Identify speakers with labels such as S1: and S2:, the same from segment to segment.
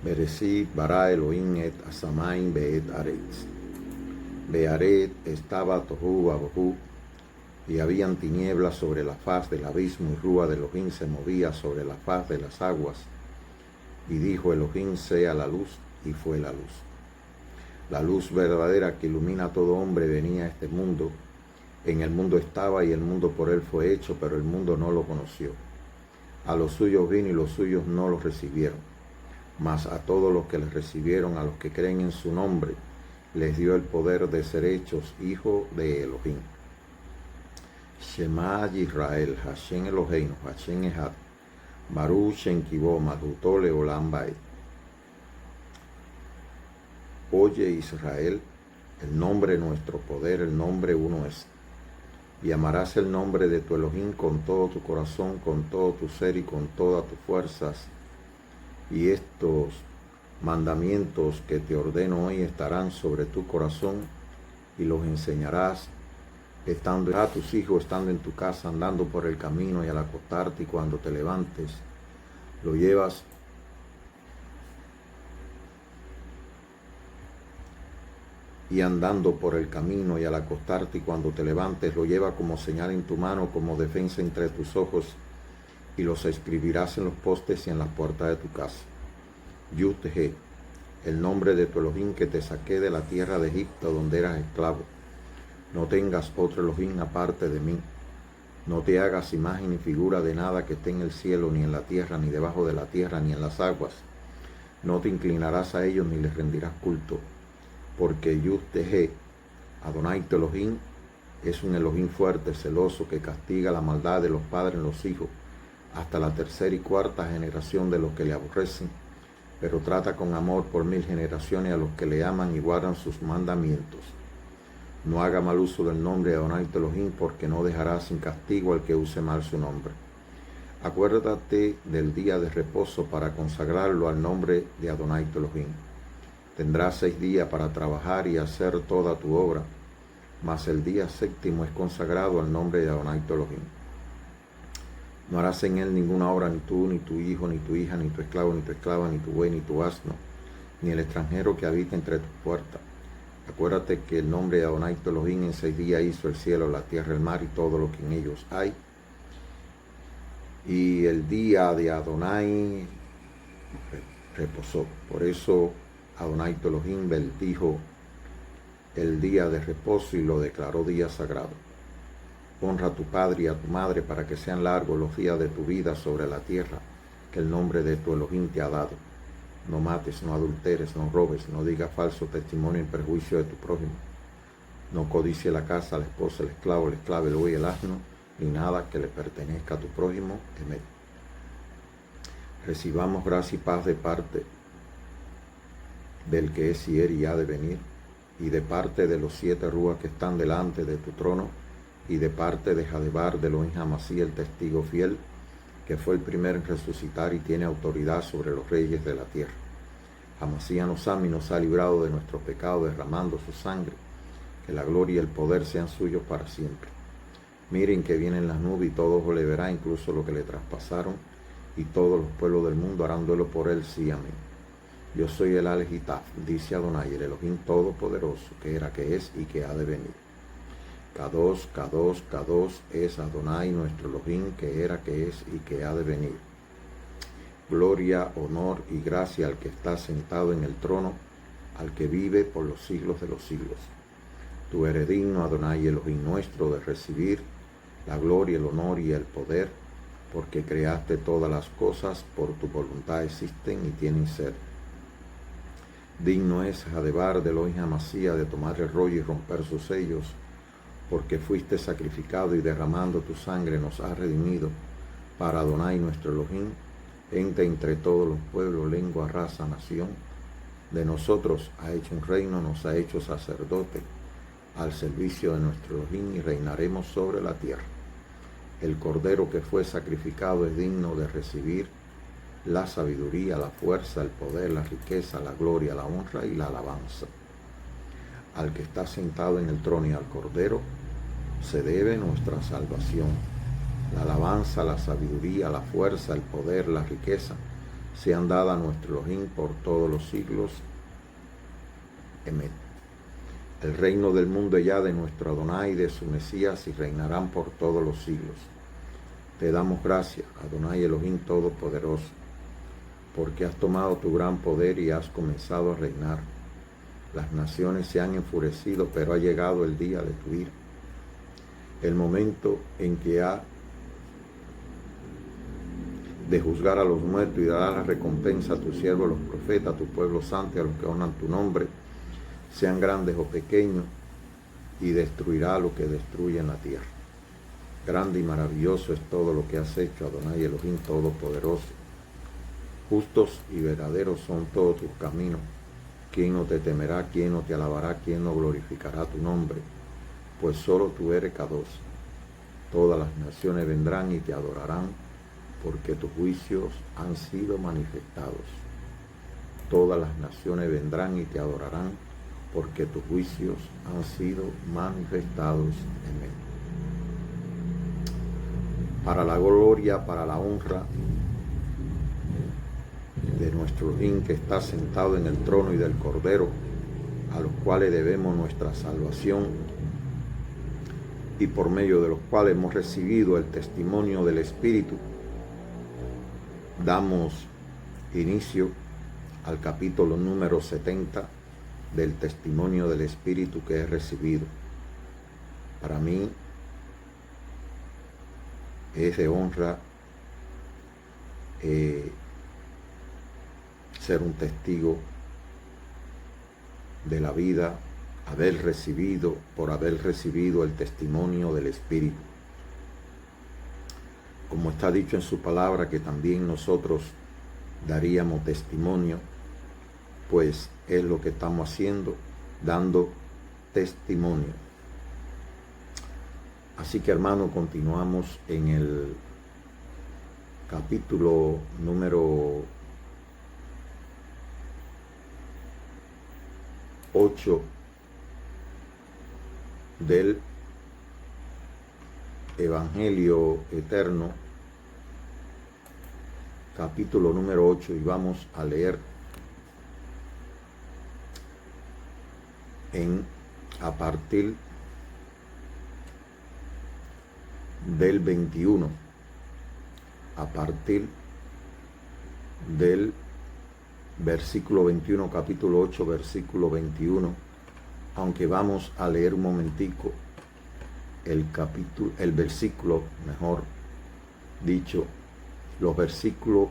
S1: Bereshit bara Elohim et Asamaim beet Aretz. Bearet estaba tohu abohu, y habían tinieblas sobre la faz del abismo, y rúa de Elohim se movía sobre la faz de las aguas. Y dijo Elohim, sea la luz, y fue la luz. La luz verdadera que ilumina a todo hombre venía a este mundo. En el mundo estaba, y el mundo por él fue hecho, pero el mundo no lo conoció. A los suyos vino, y los suyos no los recibieron. Mas a todos los que les recibieron, a los que creen en su nombre, les dio el poder de ser hechos hijos de Elohim. Shema Yisrael, Hashem Eloheinu, Hashem Echad, Baruch Shem Kivó, Malhutó Leolam Vaed. Oye Israel, el nombre nuestro poder, el nombre uno es. Y amarás el nombre de tu Elohim con todo tu corazón, con todo tu ser y con todas tus fuerzas. Y estos mandamientos que te ordeno hoy estarán sobre tu corazón, y los enseñarás estando a tus hijos, estando en tu casa, andando por el camino y al acostarte y cuando te levantes. Lo llevas y andando por el camino y al acostarte y cuando te levantes, lo lleva como señal en tu mano, como defensa entre tus ojos, y los escribirás en los postes y en las puertas de tu casa. Yud-He, el nombre de tu Elohim que te saqué de la tierra de Egipto, donde eras esclavo. No tengas otro Elohim aparte de mí. No te hagas imagen ni figura de nada que esté en el cielo, ni en la tierra, ni debajo de la tierra, ni en las aguas. No te inclinarás a ellos, ni les rendirás culto. Porque Yud-He, Adonai tu Elohim, es un Elohim fuerte, celoso, que castiga la maldad de los padres en los hijos, hasta la tercera y cuarta generación de los que le aborrecen, pero trata con amor por 1000 generaciones a los que le aman y guardan sus mandamientos. No haga mal uso del nombre de Adonai tu Elohim, porque no dejará sin castigo al que use mal su nombre. Acuérdate del día de reposo para consagrarlo al nombre de Adonai tu Elohim. Tendrás 6 días para trabajar y hacer toda tu obra, mas el día séptimo es consagrado al nombre de Adonai tu Elohim. No harás en él ninguna obra, ni tú, ni tu hijo, ni tu hija, ni tu esclavo, ni tu esclava, ni tu buey, ni tu asno, ni el extranjero que habita entre tus puertas. Acuérdate que el nombre de Adonai tu Elohim en 6 días hizo el cielo, la tierra, el mar y todo lo que en ellos hay. Y el día de Adonai reposó. Por eso Adonai tu Elohim bendijo el día de reposo y lo declaró día sagrado. Honra a tu padre y a tu madre para que sean largos los días de tu vida sobre la tierra que el nombre de tu Elohim te ha dado. No mates, no adulteres, no robes, no digas falso testimonio en perjuicio de tu prójimo. No codicie la casa, la esposa, el esclavo, el esclavo, el buey, el asno, ni nada que le pertenezca a tu prójimo. Amén. Recibamos gracia y paz de parte del que es y era y ha de venir, y de parte de los 7 rúas que están delante de tu trono, y de parte de Jadebar de Elohim Hamasí, el testigo fiel, que fue el primero en resucitar y tiene autoridad sobre los reyes de la tierra. Hamasí nos ama y nos ha librado de nuestros pecados derramando su sangre. Que la gloria y el poder sean suyos para siempre. Miren que vienen las nubes y todo ojo le verá, incluso lo que le traspasaron, y todos los pueblos del mundo harán duelo por él, sí, amén. Yo soy el Al-Gitaf, dice Adonai, el Elohim Todopoderoso, que era, que es y que ha de venir. Kadosh, Kadosh, Kadosh es Adonai nuestro Elohim, que era, que es y que ha de venir. Gloria, honor y gracia al que está sentado en el trono, al que vive por los siglos de los siglos. Tú eres digno, Adonai Elohim nuestro, de recibir la gloria, el honor y el poder, porque creaste todas las cosas, por tu voluntad existen y tienen ser. Digno es Jadebar de Elohim Hamasía de tomar el rollo y romper sus sellos, porque fuiste sacrificado y derramando tu sangre nos has redimido para Adonai nuestro Elohim, ente entre todos los pueblos, lengua, raza, nación. De nosotros ha hecho un reino, nos ha hecho sacerdote al servicio de nuestro Elohim, y reinaremos sobre la tierra. El Cordero que fue sacrificado es digno de recibir la sabiduría, la fuerza, el poder, la riqueza, la gloria, la honra y la alabanza. Al que está sentado en el trono y al Cordero se debe nuestra salvación. La alabanza, la sabiduría, la fuerza, el poder, la riqueza sean dadas a nuestro Elohim por todos los siglos. Amén. El reino del mundo es ya de nuestro Adonai y de su Mesías, y reinarán por todos los siglos. Te damos gracias, Adonai Elohim Todopoderoso, porque has tomado tu gran poder y has comenzado a reinar. Las naciones se han enfurecido, pero ha llegado el día de tu ira, el momento en que ha de juzgar a los muertos y dará la recompensa a tus siervos, los profetas, a tu pueblo santo y a los que honran tu nombre, sean grandes o pequeños, y destruirá lo que destruye en la tierra. Grande y maravilloso es todo lo que has hecho, Adonai Elohim Todopoderoso. Justos y verdaderos son todos tus caminos. ¿Quién no te temerá? ¿Quién no te alabará? ¿Quién no glorificará tu nombre? Pues solo tú eres Kadosh. Todas las naciones vendrán y te adorarán, porque tus juicios han sido manifestados. Todas las naciones vendrán y te adorarán, porque tus juicios han sido manifestados en él. Para la gloria, para la honra de nuestro Elohim, que está sentado en el trono, y del Cordero, a los cuales debemos nuestra salvación, y por medio de los cuales hemos recibido el testimonio del Espíritu, damos inicio al capítulo número 70 del testimonio del Espíritu que he recibido. Para mí es de honra ser un testigo de la vida, por haber recibido el testimonio del Espíritu. Como está dicho en su palabra, que también nosotros daríamos testimonio, pues es lo que estamos haciendo, dando testimonio. Así que, hermano, continuamos en el capítulo número 8 del Evangelio Eterno, capítulo número 8, y vamos a leer a partir del 21, a partir del versículo 21, capítulo 8, versículo 21, aunque vamos a leer un momentico el versículo, mejor dicho, los versículos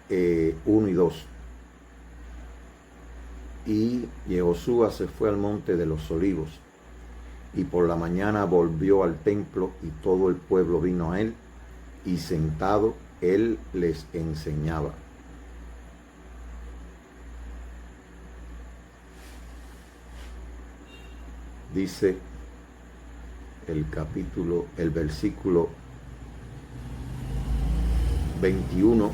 S1: 1 y 2. Y Jehoshua se fue al monte de los olivos, y por la mañana volvió al templo, y todo el pueblo vino a él, y sentado él les enseñaba. Dice el versículo 21,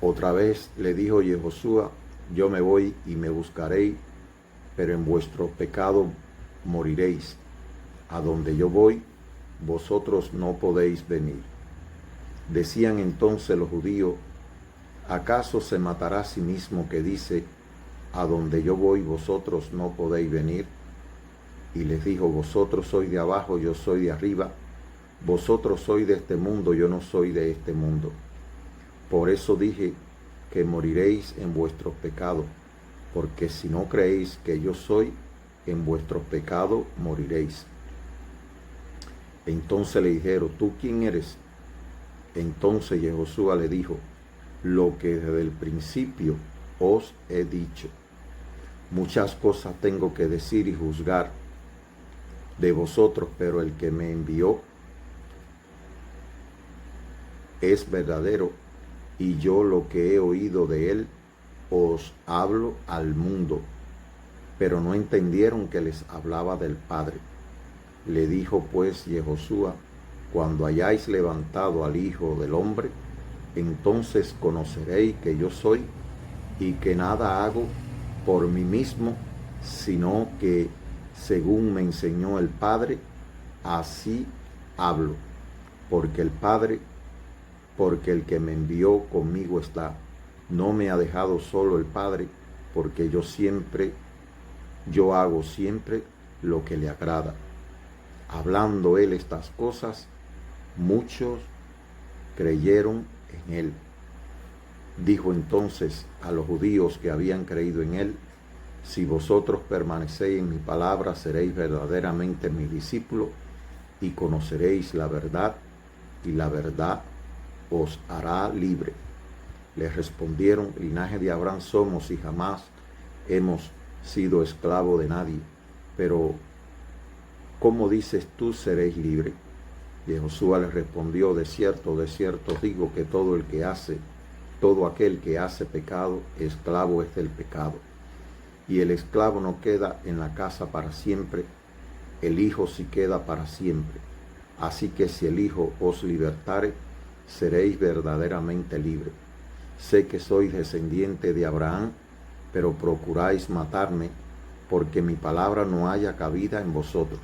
S1: otra vez le dijo Jehoshua: yo me voy y me buscaréis, pero en vuestro pecado moriréis. A donde yo voy, vosotros no podéis venir. Decían entonces los judíos: ¿acaso se matará a sí mismo que dice: a donde yo voy, vosotros no podéis venir? Y les dijo: vosotros sois de abajo, yo soy de arriba. Vosotros sois de este mundo, yo no soy de este mundo. Por eso dije que moriréis en vuestros pecados, porque si no creéis que yo soy, en vuestros pecados moriréis. Entonces le dijeron: ¿tú quién eres? Entonces Jehoshua le dijo: lo que desde el principio os he dicho. Muchas cosas tengo que decir y juzgar de vosotros, pero el que me envió es verdadero, y yo lo que he oído de él os hablo al mundo. Pero no entendieron que les hablaba del Padre. Le dijo pues Jehoshua: cuando hayáis levantado al Hijo del Hombre, entonces conoceréis que yo soy, y que nada hago por mí mismo, sino que según me enseñó el Padre, así hablo, porque el Padre porque el que me envió conmigo está. No me ha dejado solo el Padre, porque yo hago siempre lo que le agrada. Hablando él estas cosas, muchos creyeron en él. Dijo entonces a los judíos que habían creído en él: si vosotros permanecéis en mi palabra, seréis verdaderamente mis discípulos y conoceréis la verdad, y la verdad os hará libre. Les respondieron: linaje de Abraham somos y jamás hemos sido esclavos de nadie. Pero, ¿cómo dices tú seréis libres? Y Josué les respondió: de cierto os digo que todo aquel que hace pecado, esclavo es del pecado. Y el esclavo no queda en la casa para siempre, el Hijo sí queda para siempre. Así que si el Hijo os libertare, seréis verdaderamente libres. Sé que sois descendiente de Abraham, pero procuráis matarme, porque mi palabra no haya cabida en vosotros.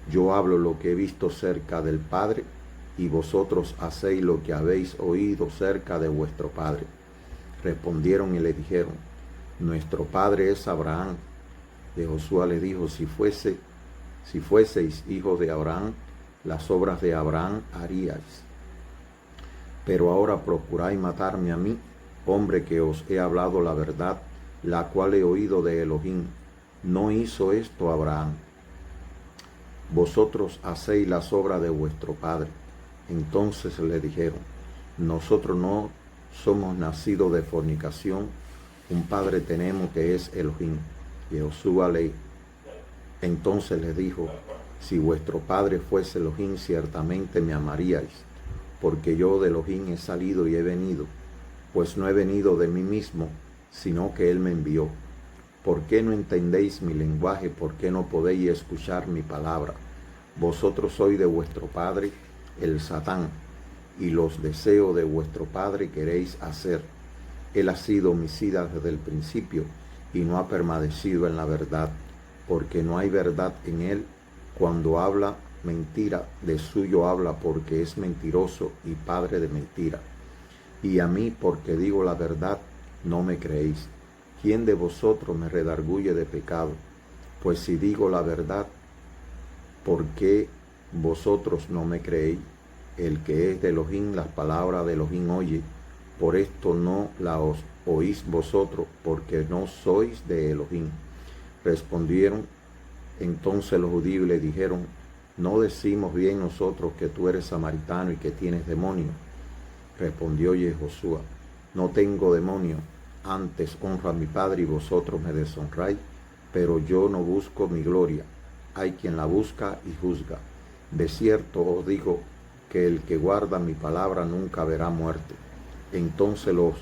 S1: Yo hablo lo que he visto cerca del Padre, y vosotros hacéis lo que habéis oído cerca de vuestro Padre. Respondieron y le dijeron: nuestro Padre es Abraham. Y Josué le dijo: si fueseis hijos de Abraham, las obras de Abraham haríais. Pero ahora procuráis matarme a mí, hombre que os he hablado la verdad, la cual he oído de Elohim. No hizo esto Abraham. Vosotros hacéis las obras de vuestro padre. Entonces le dijeron: nosotros no somos nacidos de fornicación, un padre tenemos que es Elohim. Y Josué entonces le dijo: si vuestro padre fuese Elohim, ciertamente me amaríais, porque yo de Elohim he salido y he venido, pues no he venido de mí mismo, sino que él me envió. ¿Por qué no entendéis mi lenguaje? ¿Por qué no podéis escuchar mi palabra? Vosotros sois de vuestro padre, el Satán, y los deseos de vuestro padre queréis hacer. Él ha sido homicida desde el principio y no ha permanecido en la verdad, porque no hay verdad en él. Cuando habla mentira, de suyo habla, porque es mentiroso y padre de mentira. Y a mí, porque digo la verdad, no me creéis. ¿Quién de vosotros me redarguye de pecado? Pues si digo la verdad, ¿por qué vosotros no me creéis? El que es de Elohim, las palabras de Elohim oye. Por esto no las oís vosotros, porque no sois de Elohim. Respondieron entonces los judíos y le dijeron: ¿no decimos bien nosotros que tú eres samaritano y que tienes demonio? Respondió Josué: no tengo demonio, antes honro a mi Padre y vosotros me deshonráis, pero yo no busco mi gloria, hay quien la busca y juzga. De cierto os digo que el que guarda mi palabra nunca verá muerte. Entonces los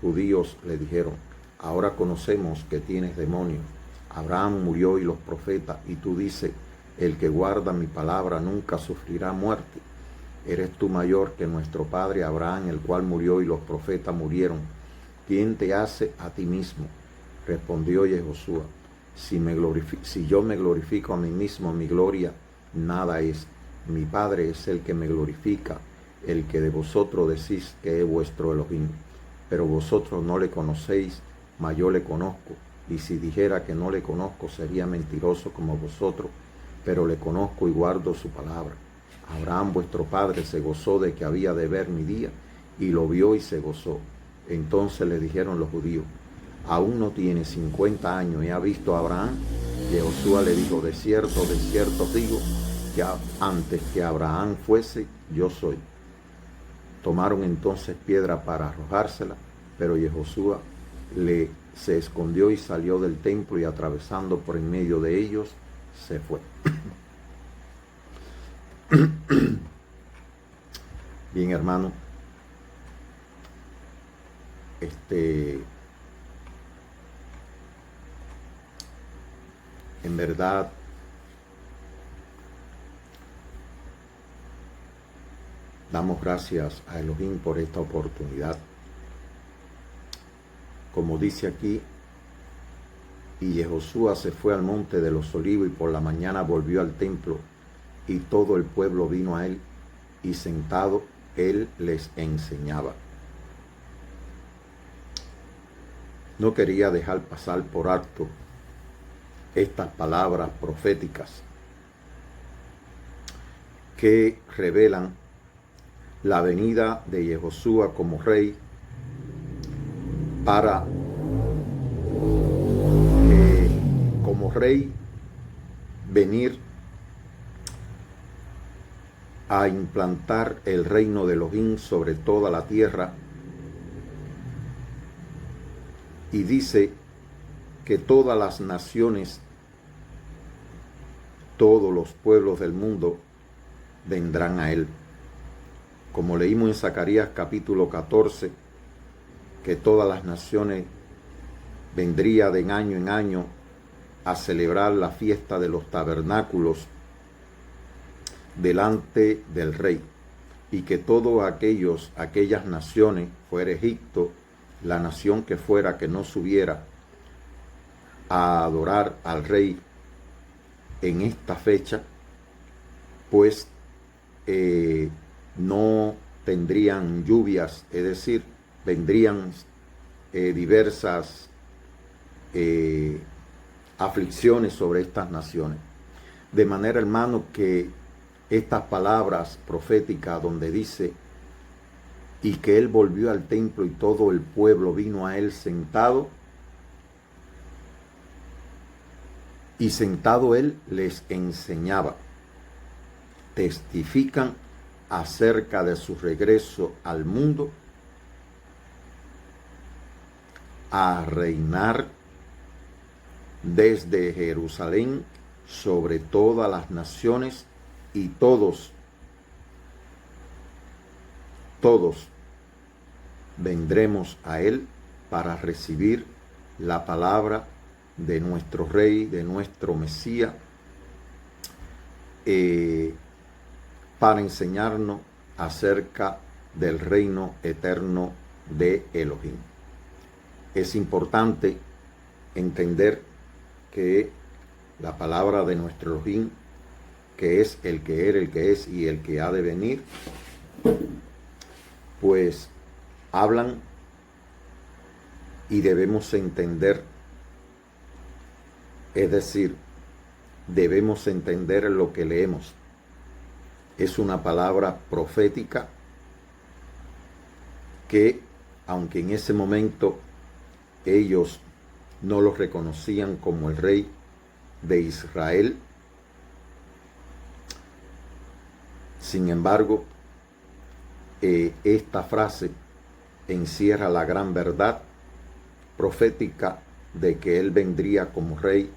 S1: judíos le dijeron: ahora conocemos que tienes demonio. Abraham murió y los profetas, y tú dices: el que guarda mi palabra nunca sufrirá muerte. ¿Eres tú mayor que nuestro padre Abraham, el cual murió y los profetas murieron? ¿Quién te hace a ti mismo? Respondió Josué: si yo me glorifico a mí mismo, mi gloria nada es. Mi Padre es el que me glorifica, el que de vosotros decís que es vuestro Elohim. Pero vosotros no le conocéis, mas yo le conozco. Y si dijera que no le conozco, sería mentiroso como vosotros, pero le conozco y guardo su palabra. Abraham vuestro padre se gozó de que había de ver mi día, y lo vio y se gozó. Entonces le dijeron los judíos: aún no tiene 50 años y ha visto a Abraham. Y Josué le dijo: de cierto digo, que antes que Abraham fuese, yo soy. Tomaron entonces piedra para arrojársela, pero Josué se escondió y salió del templo, y atravesando por en medio de ellos, se fue. Bien, hermano, en verdad, damos gracias a Elohim por esta oportunidad. Como dice aquí: y Josué se fue al monte de los olivos, y por la mañana volvió al templo, y todo el pueblo vino a él, y sentado él les enseñaba. No quería dejar pasar por alto estas palabras proféticas que revelan la venida de Yehoshua como rey para como rey venir a implantar el reino de Elohim sobre toda la tierra, y dice que todas las naciones, todos los pueblos del mundo vendrán a él. Como leímos en Zacarías capítulo 14, que todas las naciones vendrían de año en año a celebrar la fiesta de los tabernáculos delante del rey, y que todos aquellas naciones, fuera Egipto, la nación que fuera, que no subiera a adorar al rey en esta fecha, pues no tendrían lluvias, es decir, vendrían diversas aflicciones sobre estas naciones. De manera, hermano, que estas palabras proféticas donde dice, y que él volvió al templo y todo el pueblo vino a él sentado, y sentado él les enseñaba, testifican acerca de su regreso al mundo a reinar desde Jerusalén sobre todas las naciones, y todos vendremos a él para recibir la palabra de nuestro Rey, de nuestro Mesías, para enseñarnos acerca del reino eterno de Elohim. Es importante entender que la palabra de nuestro Elohim, que es el que era, el que es y el que ha de venir, pues hablan y debemos entender, es decir, debemos entender lo que leemos. Es una palabra profética que, aunque en ese momento ellos no lo reconocían como el rey de Israel, sin embargo, esta frase encierra la gran verdad profética de que él vendría como rey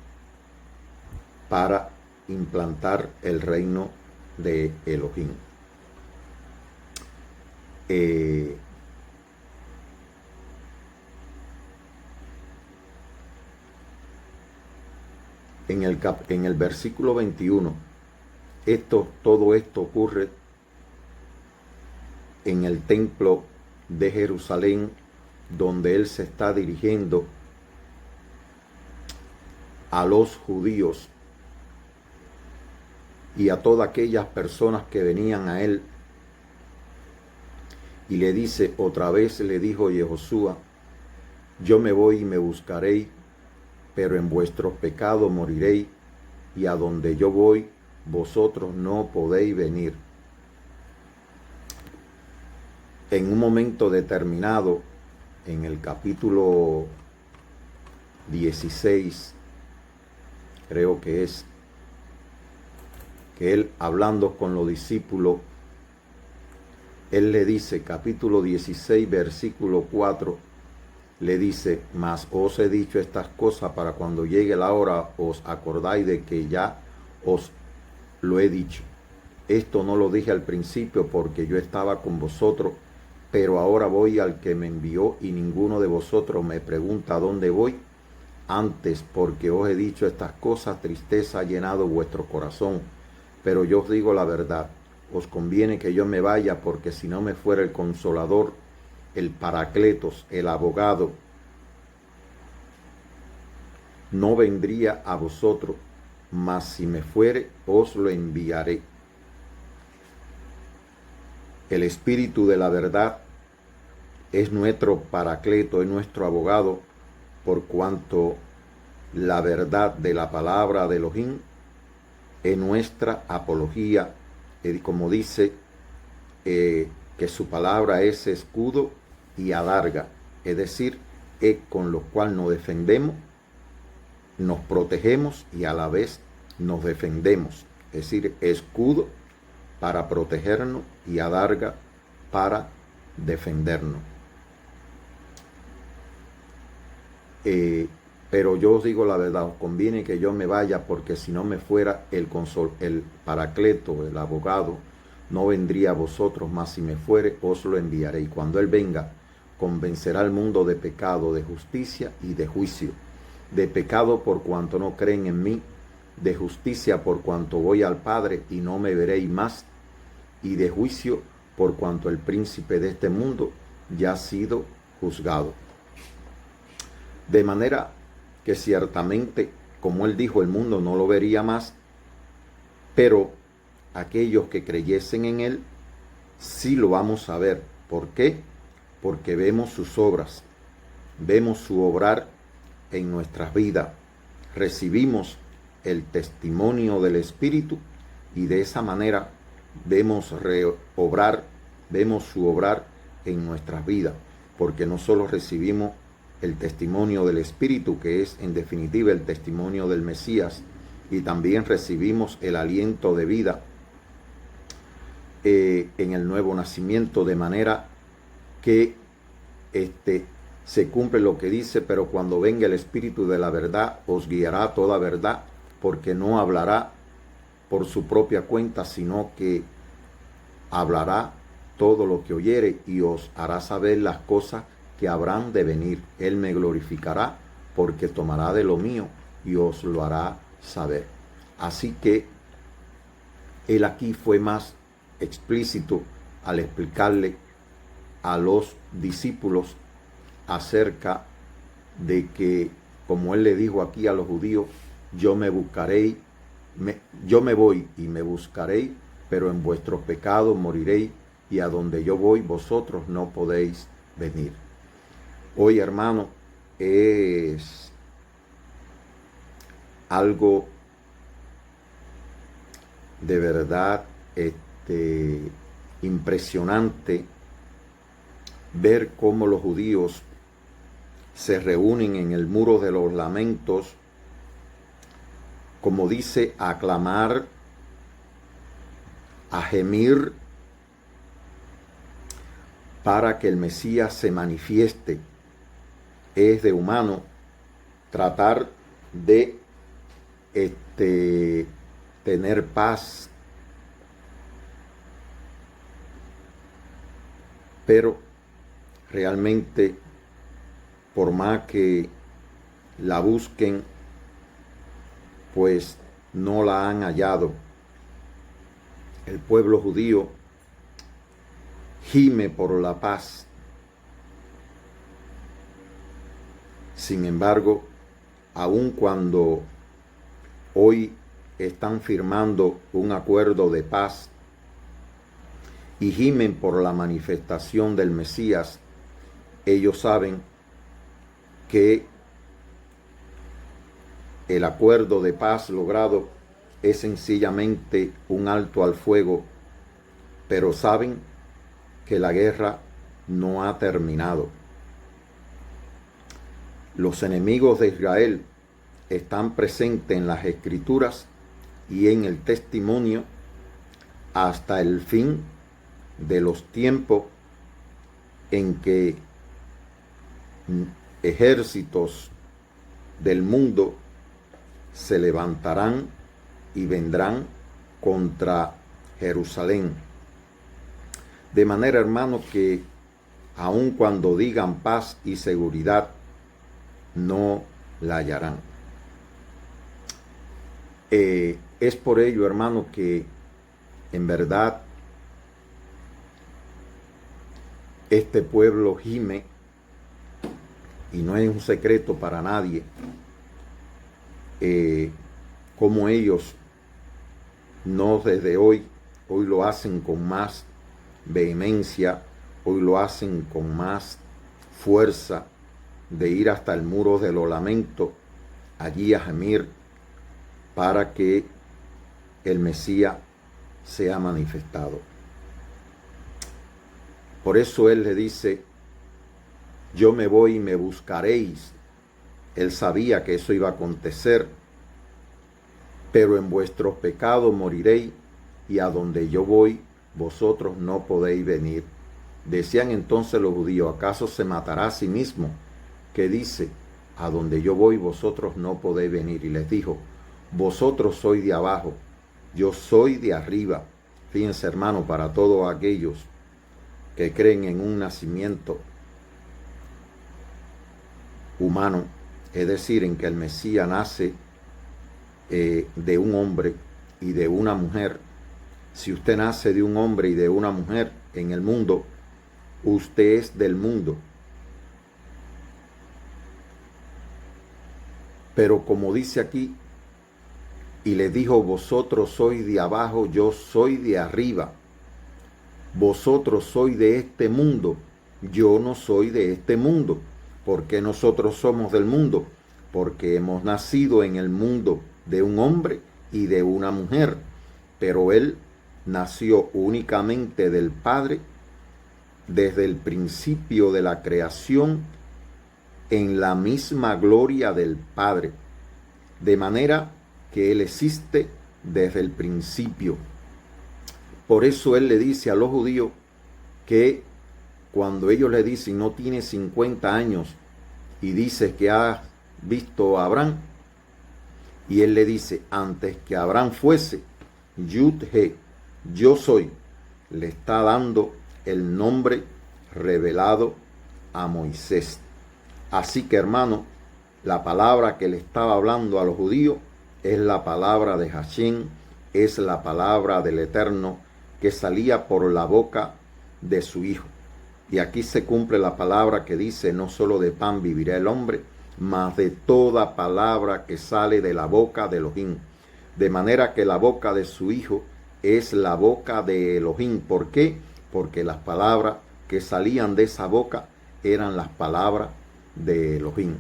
S1: para implantar el reino de Elohim. En el versículo 21, todo esto ocurre en el templo de Jerusalén, donde él se está dirigiendo a los judíos y a todas aquellas personas que venían a él, y le dice, otra vez le dijo Yehoshua, yo me voy y me buscaréis, pero en vuestros pecados moriréis, y a donde yo voy, vosotros no podéis venir. En un momento determinado, en el capítulo 16, creo que es, que él hablando con los discípulos, él le dice, capítulo 16, versículo 4, le dice, mas os he dicho estas cosas para cuando llegue la hora os acordáis de que ya os lo he dicho. Esto no lo dije al principio porque yo estaba con vosotros, pero ahora voy al que me envió y ninguno de vosotros me pregunta dónde voy. Antes, porque os he dicho estas cosas, tristeza ha llenado vuestro corazón. Pero yo os digo la verdad, os conviene que yo me vaya, porque si no me fuera el Consolador, el Paracletos, el abogado, no vendría a vosotros, mas si me fuere, os lo enviaré. el Espíritu de la verdad es nuestro paracleto, es nuestro abogado, por cuanto la verdad de la palabra de Elohim es nuestra apología, como dice, que su palabra es escudo y adarga, es decir, es con lo cual nos defendemos, nos protegemos y a la vez nos defendemos, es decir, escudo para protegernos y adarga para defendernos. Pero yo os digo la verdad, os conviene que yo me vaya, porque si no me fuera el paracleto, el abogado, no vendría a vosotros, mas si me fuere, os lo enviaré. Y cuando él venga, convencerá al mundo de pecado, de justicia y de juicio. De pecado por cuanto no creen en mí, de justicia por cuanto voy al Padre y no me veréis más, y de juicio por cuanto el príncipe de este mundo ya ha sido juzgado. De manera que ciertamente, como él dijo, el mundo no lo vería más, pero aquellos que creyesen en él, sí lo vamos a ver. ¿Por qué? Porque vemos sus obras, vemos su obrar en nuestras vidas, recibimos el testimonio del Espíritu y de esa manera vemos su obrar en nuestras vidas, porque no solo recibimos el testimonio del Espíritu, que es en definitiva el testimonio del Mesías, y también recibimos el aliento de vida en el nuevo nacimiento, de manera que se cumple lo que dice: pero cuando venga el Espíritu de la verdad, os guiará a toda verdad, porque no hablará por su propia cuenta, sino que hablará todo lo que oyere y os hará saber las cosas que habrán de venir. Él me glorificará, porque tomará de lo mío y os lo hará saber. Así que él aquí fue más explícito al explicarle a los discípulos acerca de que, como él le dijo aquí a los judíos: yo me buscaréis, yo me voy y me buscaréis, pero en vuestros pecados moriréis, y a donde yo voy vosotros no podéis venir. Hoy, hermano, es algo de verdad impresionante ver cómo los judíos se reúnen en el muro de los lamentos, como dice, a clamar, a gemir, para que el Mesías se manifieste. Es de humano tratar de tener paz, pero realmente, por más que la busquen, pues no la han hallado. El pueblo judío gime por la paz. Sin embargo, aun cuando hoy están firmando un acuerdo de paz y gimen por la manifestación del Mesías, ellos saben que el acuerdo de paz logrado es sencillamente un alto al fuego, pero saben que la guerra no ha terminado. Los enemigos de Israel están presentes en las Escrituras y en el testimonio hasta el fin de los tiempos, en que ejércitos del mundo se levantarán y vendrán contra Jerusalén. De manera, hermano, que aun cuando digan paz y seguridad, no la hallarán. Es por ello, hermano, que en verdad este pueblo gime, y no es un secreto para nadie como ellos no desde hoy lo hacen con más vehemencia, hoy lo hacen con más fuerza, de ir hasta el muro de los lamentos, allí a gemir para que el Mesías sea manifestado. Por eso él le dice, yo me voy y me buscaréis. Él sabía que eso iba a acontecer, pero en vuestros pecados moriréis, y a donde yo voy, vosotros no podéis venir. Decían entonces los judíos, ¿acaso se matará a sí mismo? Que dice, a donde yo voy, vosotros no podéis venir. Y les dijo, vosotros sois de abajo, yo soy de arriba. Fíjense, hermano, para todos aquellos que creen en un nacimiento humano, es decir, en que el Mesías nace de un hombre y de una mujer. Si usted nace de un hombre y de una mujer en el mundo, usted es del mundo. Pero como dice aquí, y le dijo, vosotros sois de abajo, yo soy de arriba. Vosotros sois de este mundo, yo no soy de este mundo. ¿Por qué nosotros somos del mundo? Porque hemos nacido en el mundo de un hombre y de una mujer. Pero él nació únicamente del Padre desde el principio de la creación, en la misma gloria del Padre, de manera que él existe desde el principio. Por eso él le dice a los judíos que cuando ellos le dicen, no tiene 50 años y dice que ha visto a Abraham, y él le dice, antes que Abraham fuese, Yud-He, yo soy, le está dando el nombre revelado a Moisés. Así que, hermano, la palabra que le estaba hablando a los judíos es la palabra de Hashem, es la palabra del Eterno que salía por la boca de su Hijo. Y aquí se cumple la palabra que dice, no solo de pan vivirá el hombre, mas de toda palabra que sale de la boca de Elohim. De manera que la boca de su Hijo es la boca de Elohim. ¿Por qué? Porque las palabras que salían de esa boca eran las palabras de Elohim.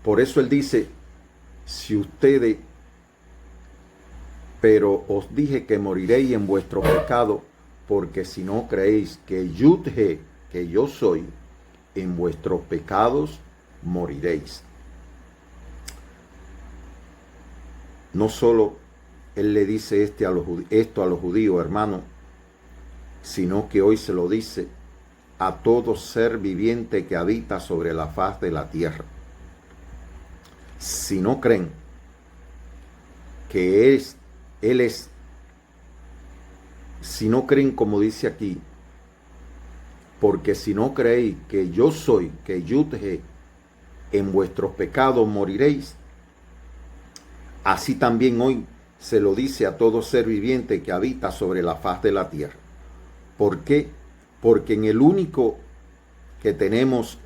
S1: Por eso él dice, si ustedes, pero os dije que moriréis en vuestro pecado, porque si no creéis que Yud-He, que yo soy, en vuestros pecados moriréis. No solo él le dice esto a los judíos, hermano, sino que hoy se lo dice a todo ser viviente que habita sobre la faz de la tierra. Si no creen que Él es, si no creen como dice aquí, porque si no creéis que yo soy, que Yud-He, en vuestros pecados moriréis, así también hoy se lo dice a todo ser viviente que habita sobre la faz de la tierra. ¿Por qué? Porque en el único que tenemos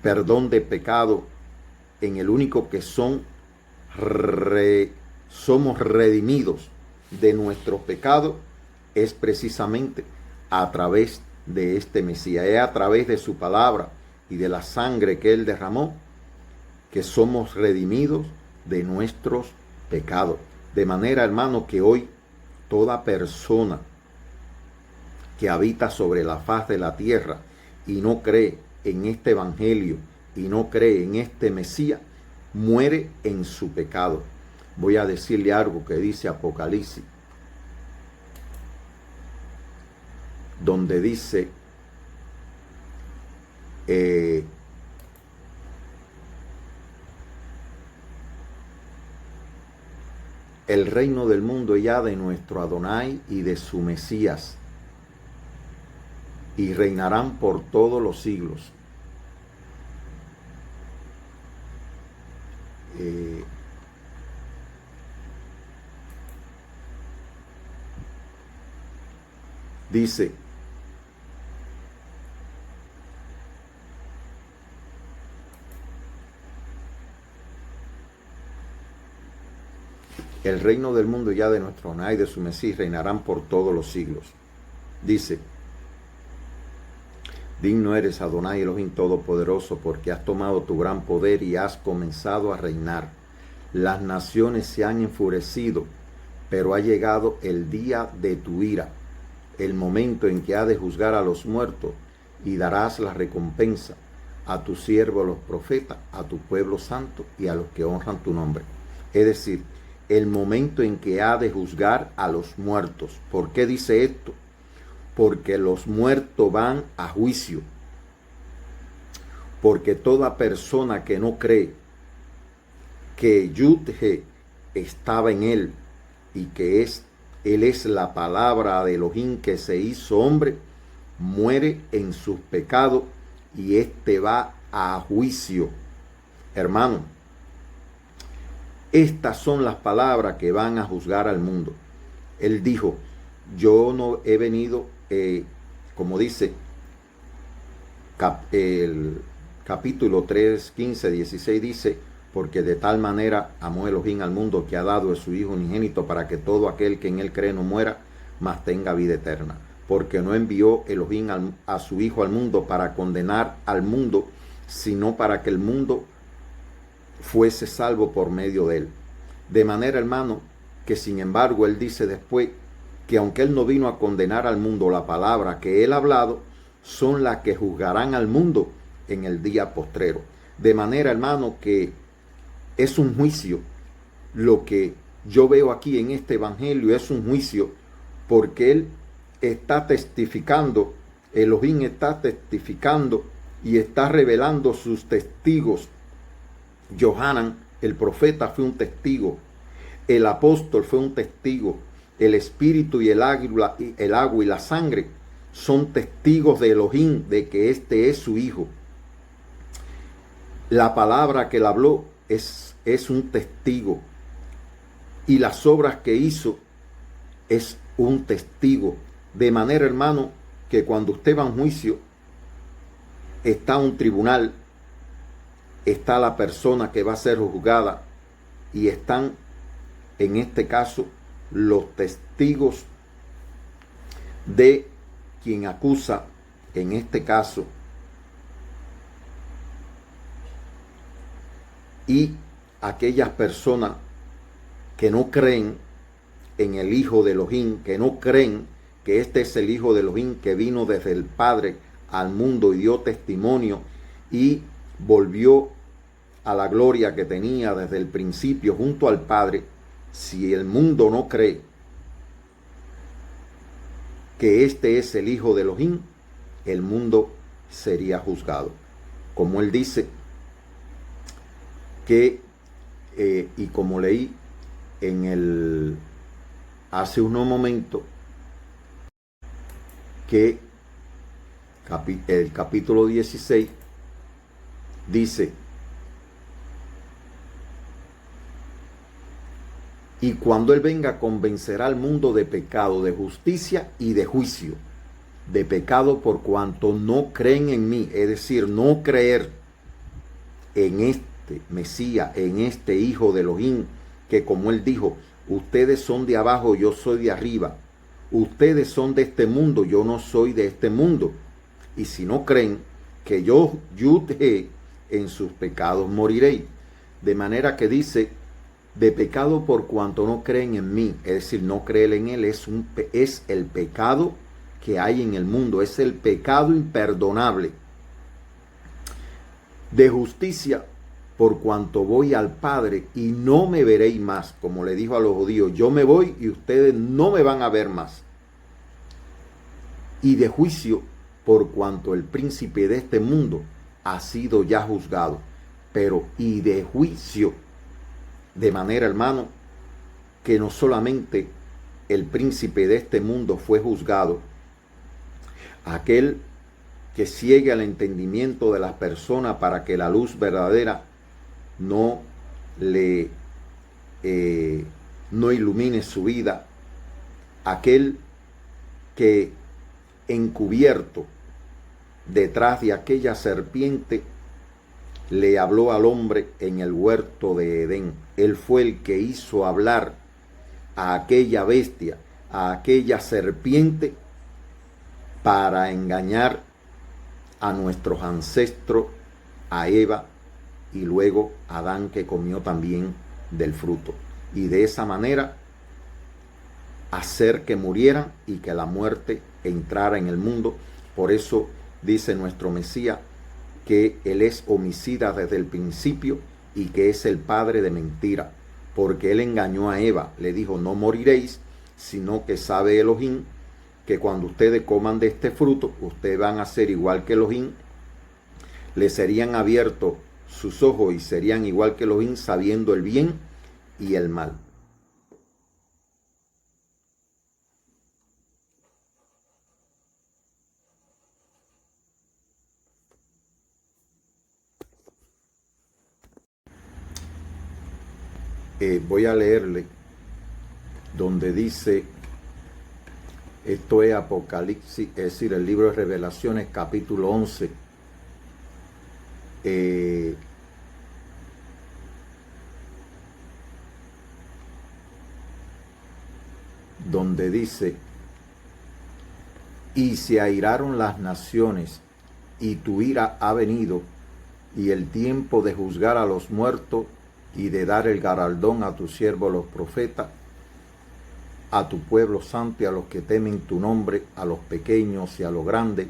S1: perdón de pecado, en el único que somos redimidos de nuestros pecados, es precisamente a través de este Mesías, es a través de su palabra y de la sangre que él derramó, que somos redimidos de nuestros pecados. De manera, hermano, que hoy toda persona que habita sobre la faz de la tierra y no cree en este evangelio y no cree en este Mesías, muere en su pecado. Voy a decirle algo que dice Apocalipsis, donde dice el reino del mundo ya de nuestro Adonai y de su Mesías, y reinarán por todos los siglos. Dice, el reino del mundo ya de nuestro Adonai y de su Mesías reinarán por todos los siglos. Dice, digno eres, Adonai Elohim Todopoderoso, porque has tomado tu gran poder y has comenzado a reinar. Las naciones se han enfurecido, pero ha llegado el día de tu ira, el momento en que ha de juzgar a los muertos, y darás la recompensa a tus siervos, los profetas, a tu pueblo santo y a los que honran tu nombre. Es decir, el momento en que ha de juzgar a los muertos. ¿Por qué dice esto? Porque los muertos van a juicio. Porque toda persona que no cree que Yud-He estaba en él y que él es la palabra de Elohim que se hizo hombre, muere en sus pecados y éste va a juicio. Hermano, estas son las palabras que van a juzgar al mundo. Él dijo, yo no he venido, como dice el capítulo 3, 15, 16, dice, porque de tal manera amó Elohim al mundo que ha dado a su Hijo unigénito para que todo aquel que en él cree no muera, mas tenga vida eterna. Porque no envió Elohim a su Hijo al mundo para condenar al mundo, sino para que el mundo fuese salvo por medio de él. De manera, hermano, que sin embargo él dice después que aunque él no vino a condenar al mundo, la palabra que él ha hablado son las que juzgarán al mundo en el día postrero. De manera, hermano, que es un juicio. Lo que yo veo aquí en este evangelio es un juicio, porque él está testificando, Elohim está testificando y está revelando sus testigos. Johanan, el profeta, fue un testigo. El apóstol fue un testigo. El espíritu y el agua y la sangre son testigos de Elohim de que este es su Hijo. La palabra que él habló es un testigo. Y las obras que hizo es un testigo. De manera, hermano, que cuando usted va a un juicio, está un tribunal, está la persona que va a ser juzgada y están, en este caso, los testigos de quien acusa, en este caso, y aquellas personas que no creen en el Hijo de Elohim, que no creen que este es el Hijo de Elohim que vino desde el Padre al mundo y dio testimonio y volvió a la gloria que tenía desde el principio junto al Padre. Si el mundo no cree que este es el Hijo de Elohim, el mundo sería juzgado. Como él dice que, y como leí hace unos momentos, que el capítulo 16 dice, y cuando él venga convencerá al mundo de pecado, de justicia y de juicio. De pecado por cuanto no creen en mí, es decir, no creer en este Mesías, en este Hijo de Elohim, que como él dijo, ustedes son de abajo, yo soy de arriba. Ustedes son de este mundo, yo no soy de este mundo. Y si no creen que yo Yud-He, en sus pecados moriréis. De manera que dice, de pecado por cuanto no creen en mí. Es decir, no creer en él es el pecado que hay en el mundo. Es el pecado imperdonable. De justicia por cuanto voy al Padre y no me veréis más. Como le dijo a los judíos, yo me voy y ustedes no me van a ver más. Y de juicio por cuanto el príncipe de este mundo ha sido ya juzgado. Pero y de juicio, de manera, hermano, que no solamente el príncipe de este mundo fue juzgado, aquel que ciegue al entendimiento de las personas para que la luz verdadera no ilumine su vida, aquel que encubierto detrás de aquella serpiente le habló al hombre en el huerto de Edén. Él fue el que hizo hablar a aquella bestia, a aquella serpiente, para engañar a nuestros ancestros, a Eva y luego a Adán, que comió también del fruto. Y de esa manera hacer que murieran y que la muerte entrara en el mundo. Por eso dice nuestro Mesías que Él es homicida desde el principio y que es el padre de mentira, porque Él engañó a Eva, le dijo: no moriréis, sino que sabe Elohim que cuando ustedes coman de este fruto, ustedes van a ser igual que Elohim, les serían abiertos sus ojos y serían igual que Elohim, sabiendo el bien y el mal. Voy a leerle donde dice, esto es Apocalipsis, es decir, el libro de Revelaciones, capítulo 11, donde dice: y se airaron las naciones, y tu ira ha venido, y el tiempo de juzgar a los muertos, y de dar el galardón a tus siervos los profetas, a tu pueblo santo y a los que temen tu nombre, a los pequeños y a los grandes,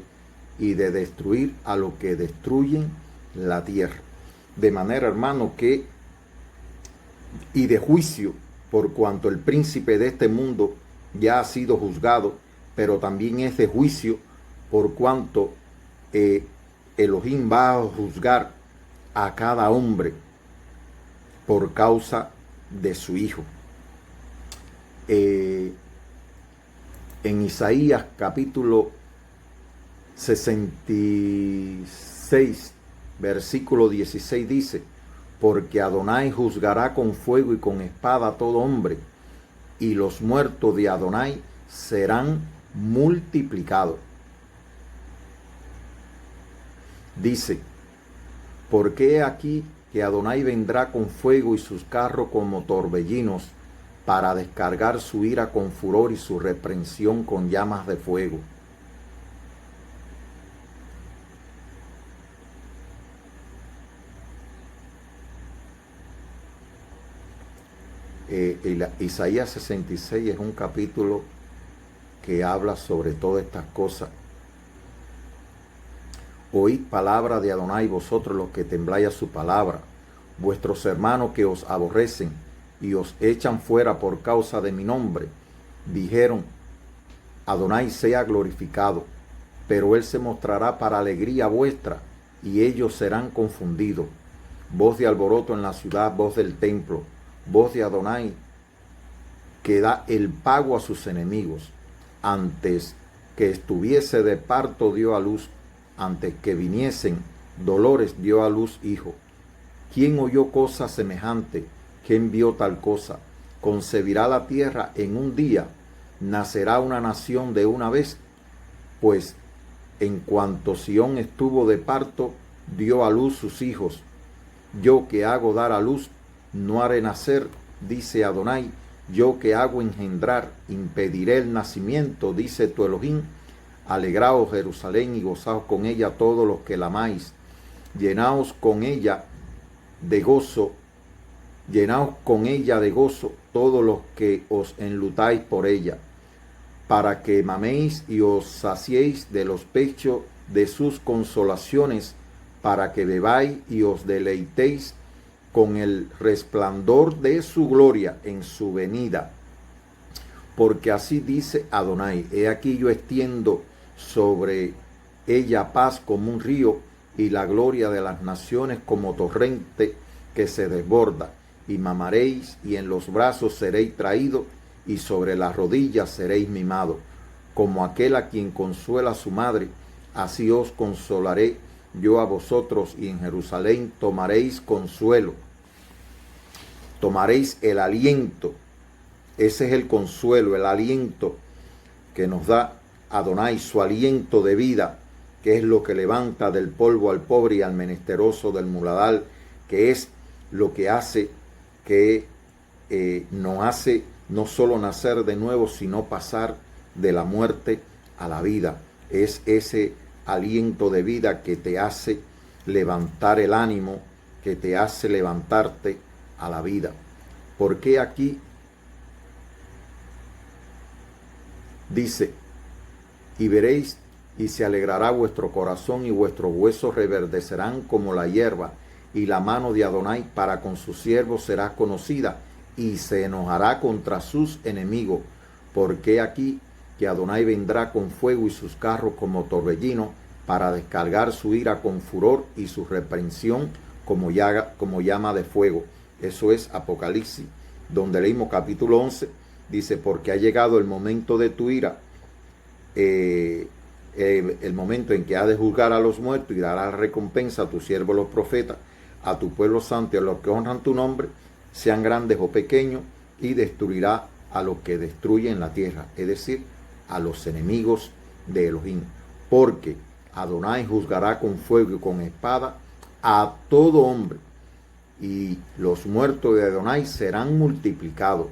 S1: y de destruir a los que destruyen la tierra. De manera, hermano, que, y de juicio, por cuanto el príncipe de este mundo ya ha sido juzgado, pero también es de juicio por cuanto Elohim va a juzgar a cada hombre por causa de su hijo. En Isaías capítulo 66, versículo 16 dice: porque Adonai juzgará con fuego y con espada a todo hombre, y los muertos de Adonai serán multiplicados. Dice: porque aquí que Adonai vendrá con fuego y sus carros como torbellinos, para descargar su ira con furor y su reprensión con llamas de fuego. Isaías 66 es un capítulo que habla sobre todas estas cosas. Oíd palabra de Adonai, vosotros los que tembláis a su palabra, vuestros hermanos que os aborrecen y os echan fuera por causa de mi nombre, dijeron: Adonai sea glorificado, pero él se mostrará para alegría vuestra, y ellos serán confundidos. Voz de alboroto en la ciudad, voz del templo, voz de Adonai, que da el pago a sus enemigos. Antes que estuviese de parto dio a luz, antes que viniesen dolores dio a luz hijo. ¿Quién oyó cosa semejante? ¿Quién vio tal cosa? ¿Concebirá la tierra en un día? ¿Nacerá una nación de una vez? Pues en cuanto Sión estuvo de parto, dio a luz sus hijos. Yo que hago dar a luz, no haré nacer, dice Adonai. Yo que hago engendrar, impediré el nacimiento, dice tu Elohim. Alegraos Jerusalén y gozaos con ella todos los que la amáis. Llenaos con ella de gozo, llenaos con ella de gozo todos los que os enlutáis por ella, para que maméis y os saciéis de los pechos de sus consolaciones, para que bebáis y os deleitéis con el resplandor de su gloria en su venida. Porque así dice Adonai: he aquí yo extiendo sobre ella paz como un río, y la gloria de las naciones como torrente que se desborda. Y mamaréis, y en los brazos seréis traídos, y sobre las rodillas seréis mimados. Como aquel a quien consuela su madre, así os consolaré yo a vosotros, y en Jerusalén tomaréis consuelo. Tomaréis el aliento. Ese es el consuelo, el aliento que nos da Adonai, su aliento de vida, que es lo que levanta del polvo al pobre y al menesteroso del muladar, que es lo que hace que nos hace no solo nacer de nuevo, sino pasar de la muerte a la vida. Es ese aliento de vida que te hace levantar el ánimo, que te hace levantarte a la vida. Porque aquí dice, y veréis, y se alegrará vuestro corazón, y vuestros huesos reverdecerán como la hierba, y la mano de Adonai para con sus siervos será conocida, y se enojará contra sus enemigos. Porque aquí que Adonai vendrá con fuego y sus carros como torbellino, para descargar su ira con furor y su reprensión como llama de fuego. Eso es Apocalipsis, donde leímos capítulo 11, dice, porque ha llegado el momento de tu ira, el momento en que ha de juzgar a los muertos y dará recompensa a tus siervos los profetas, a tu pueblo santo y a los que honran tu nombre, sean grandes o pequeños, y destruirá a los que destruyen la tierra, es decir, a los enemigos de Elohim. Porque Adonai juzgará con fuego y con espada a todo hombre, y los muertos de Adonai serán multiplicados,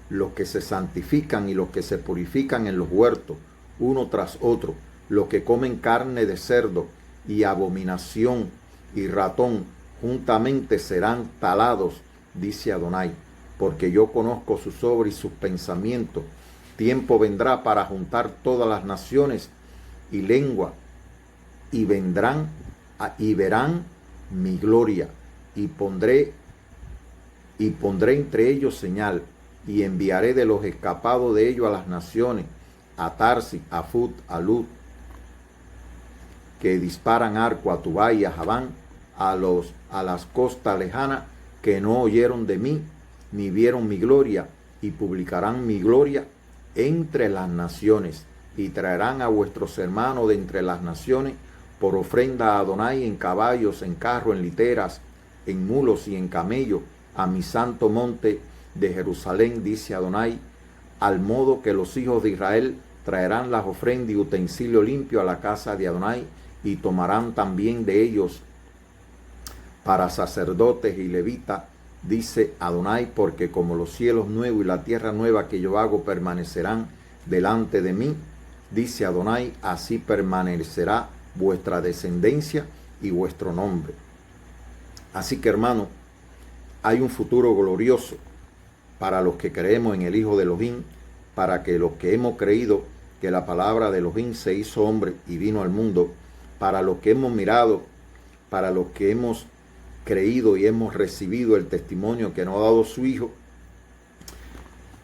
S1: los que se santifican y los que se purifican en los huertos, uno tras otro, los que comen carne de cerdo y abominación y ratón, juntamente serán talados, dice Adonai, porque yo conozco sus obras y sus pensamientos. Tiempo vendrá para juntar todas las naciones y lengua, y vendrán y verán mi gloria, y pondré entre ellos señal, y enviaré de los escapados de ellos a las naciones, a Tarsis, a Fut, a Lud, que disparan arco, a Tubal y a Javán, a las costas lejanas, que no oyeron de mí, ni vieron mi gloria, y publicarán mi gloria entre las naciones, y traerán a vuestros hermanos de entre las naciones por ofrenda a Adonai en caballos, en carro, en literas, en mulos y en camellos, a mi santo monte de Jerusalén, dice Adonai, al modo que los hijos de Israel traerán las ofrendas y utensilio limpio a la casa de Adonai, y tomarán también de ellos para sacerdotes y levitas, dice Adonai, porque como los cielos nuevos y la tierra nueva que yo hago permanecerán delante de mí, dice Adonai, así permanecerá vuestra descendencia y vuestro nombre. Así que, hermano, hay un futuro glorioso para los que creemos en el Hijo de Elohim, para que los que hemos creído que la palabra de Elohim se hizo hombre y vino al mundo, para los que hemos mirado, para los que hemos creído y hemos recibido el testimonio que nos ha dado su Hijo,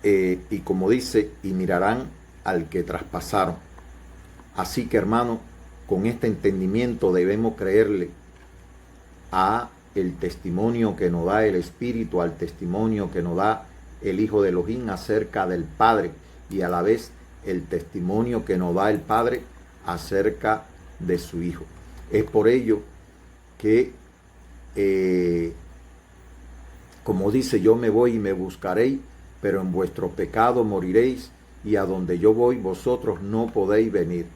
S1: y como dice, y mirarán al que traspasaron. Así que, hermano, con este entendimiento debemos creerle a el testimonio que nos da el Espíritu, al testimonio que nos da el Hijo de Elohim acerca del Padre, y a la vez el testimonio que nos da el Padre acerca de su Hijo. Es por ello que, como dice, yo me voy y me buscaréis, pero en vuestro pecado moriréis, y a donde yo voy vosotros no podéis venir.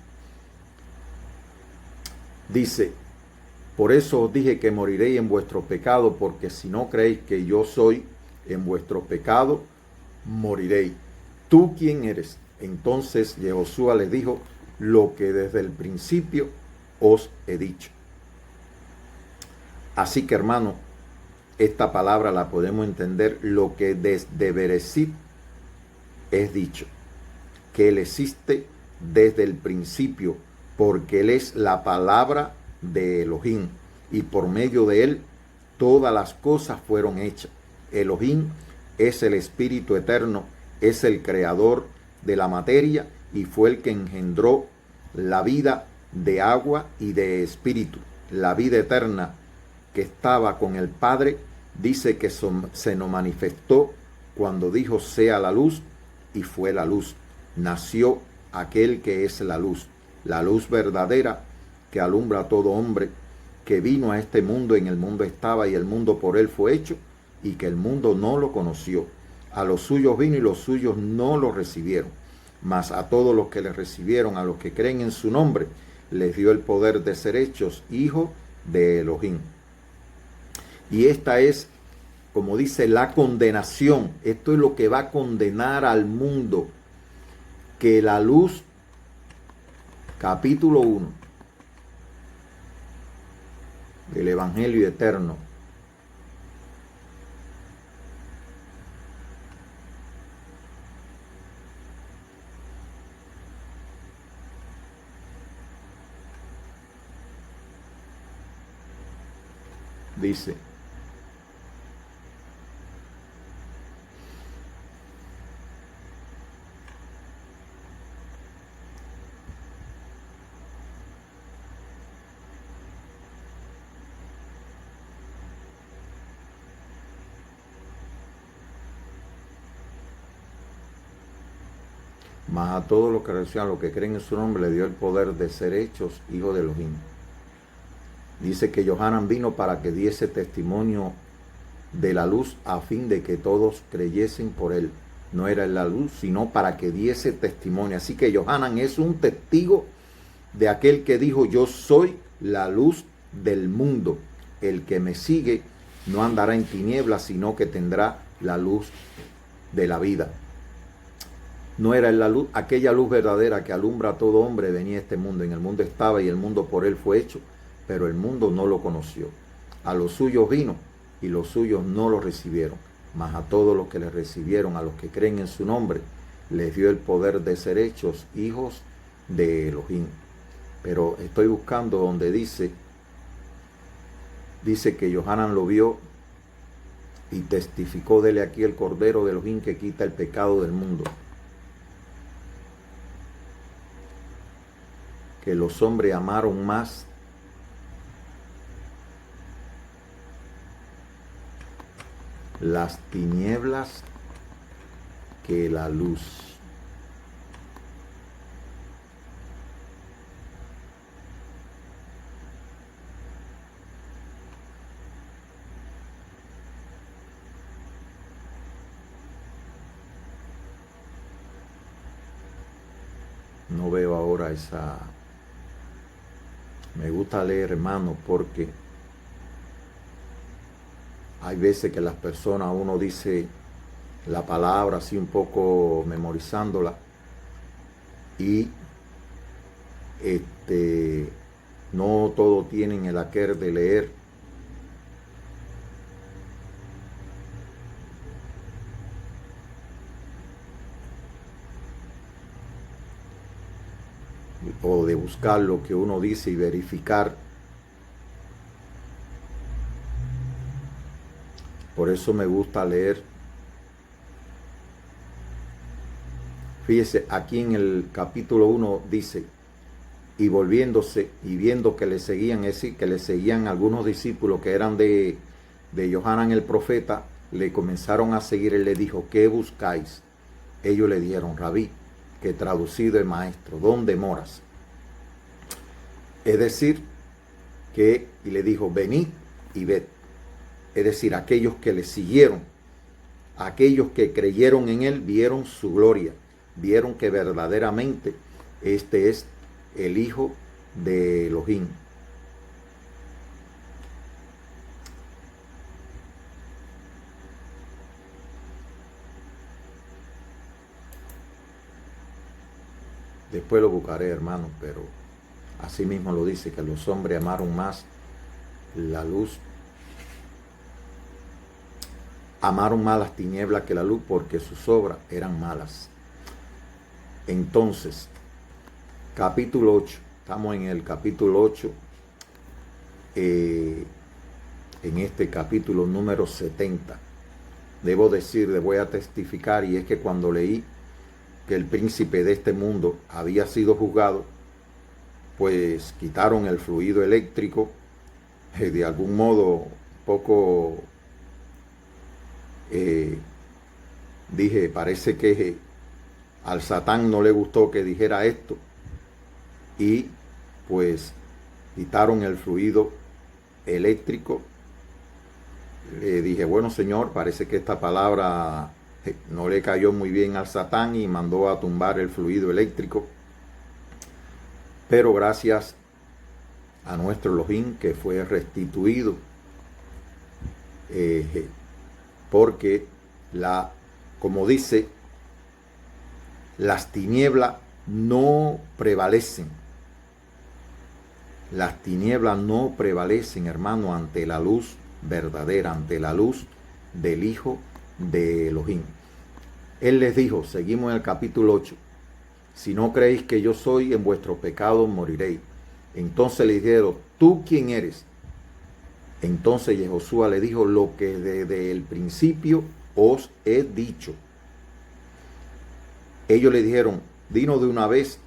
S1: Dice, por eso os dije que moriréis en vuestro pecado, porque si no creéis que yo soy, en vuestro pecado moriréis. ¿Tú quién eres? Entonces Yehoshua le dijo, lo que desde el principio os he dicho. Así que, hermano, esta palabra la podemos entender lo que desde Bereshit es dicho, que Él existe desde el principio, porque Él es la palabra de Elohim, y por medio de Él todas las cosas fueron hechas. Elohim es el Espíritu eterno, es el creador de la materia, y fue el que engendró la vida de agua y de espíritu. La vida eterna que estaba con el Padre, dice que se nos manifestó cuando dijo sea la luz, y fue la luz. Nació aquel que es la luz verdadera que alumbra a todo hombre, que vino a este mundo, en el mundo estaba y el mundo por él fue hecho, y que el mundo no lo conoció. A los suyos vino y los suyos no lo recibieron. Mas a todos los que le recibieron, a los que creen en su nombre, les dio el poder de ser hechos hijos de Elohim. Y esta es como dice, la condenación. Esto es lo que va a condenar al mundo. Que la luz, capítulo 1 del Evangelio eterno, dice: mas a todos los que reciban, los que creen en su nombre, le dio el poder de ser hechos hijos de Elohim. Dice que Johanan vino para que diese testimonio de la luz a fin de que todos creyesen por él. No era la luz, sino para que diese testimonio. Así que Johanan es un testigo de aquel que dijo: yo soy la luz del mundo. El que me sigue no andará en tinieblas, sino que tendrá la luz de la vida. No era la luz, aquella luz verdadera que alumbra a todo hombre, venía a este mundo. En el mundo estaba y el mundo por él fue hecho, pero el mundo no lo conoció. A los suyos vino y los suyos no lo recibieron. Mas a todos los que le recibieron, a los que creen en su nombre, les dio el poder de ser hechos hijos de Elohim. Pero estoy buscando donde dice que Johanan lo vio y testificó: dele aquí el Cordero de Elohim que quita el pecado del mundo. Que los hombres amaron más las tinieblas que la luz. No veo ahora esa. Me gusta leer, hermano, porque hay veces que las personas, uno dice la palabra así un poco memorizándola y no todo tienen el aquel de leer. O de buscar lo que uno dice y verificar. Por eso me gusta leer. Fíjese, aquí en el capítulo 1 dice: y volviéndose y viendo que le seguían, es decir, que le seguían algunos discípulos que eran de Johanan el profeta, le comenzaron a seguir. Él le dijo: ¿qué buscáis? Ellos le dijeron: Rabí, que traducido es maestro, ¿dónde moras? Es decir, y le dijo: venid y ved. Es decir, aquellos que le siguieron, aquellos que creyeron en él, vieron su gloria, vieron que verdaderamente este es el Hijo de Elohim. Después lo buscaré, hermano, pero así mismo lo dice, que los hombres amaron más la luz, amaron más las tinieblas que la luz, porque sus obras eran malas. Entonces, capítulo 8, estamos en el capítulo 8, en este capítulo número 70. Debo decir, le voy a testificar, y es que cuando leí que el príncipe de este mundo había sido juzgado, pues quitaron el fluido eléctrico, de algún modo poco, dije, parece que al Satán no le gustó que dijera esto, y pues quitaron el fluido eléctrico. Le dije: bueno, Señor, parece que esta palabra no le cayó muy bien al Satán y mandó a tumbar el fluido eléctrico. Pero gracias a nuestro Elohim, que fue restituido, porque como dice, las tinieblas no prevalecen. Las tinieblas no prevalecen, hermano, ante la luz verdadera, ante la luz del Hijo de Elohim. Él les dijo, seguimos en el capítulo 8, si no creéis que yo soy, en vuestros pecados moriréis. Entonces le dijeron, ¿tú quién eres? Entonces Yehoshua le dijo, lo que desde el principio os he dicho. Ellos le dijeron, dinos de una vez.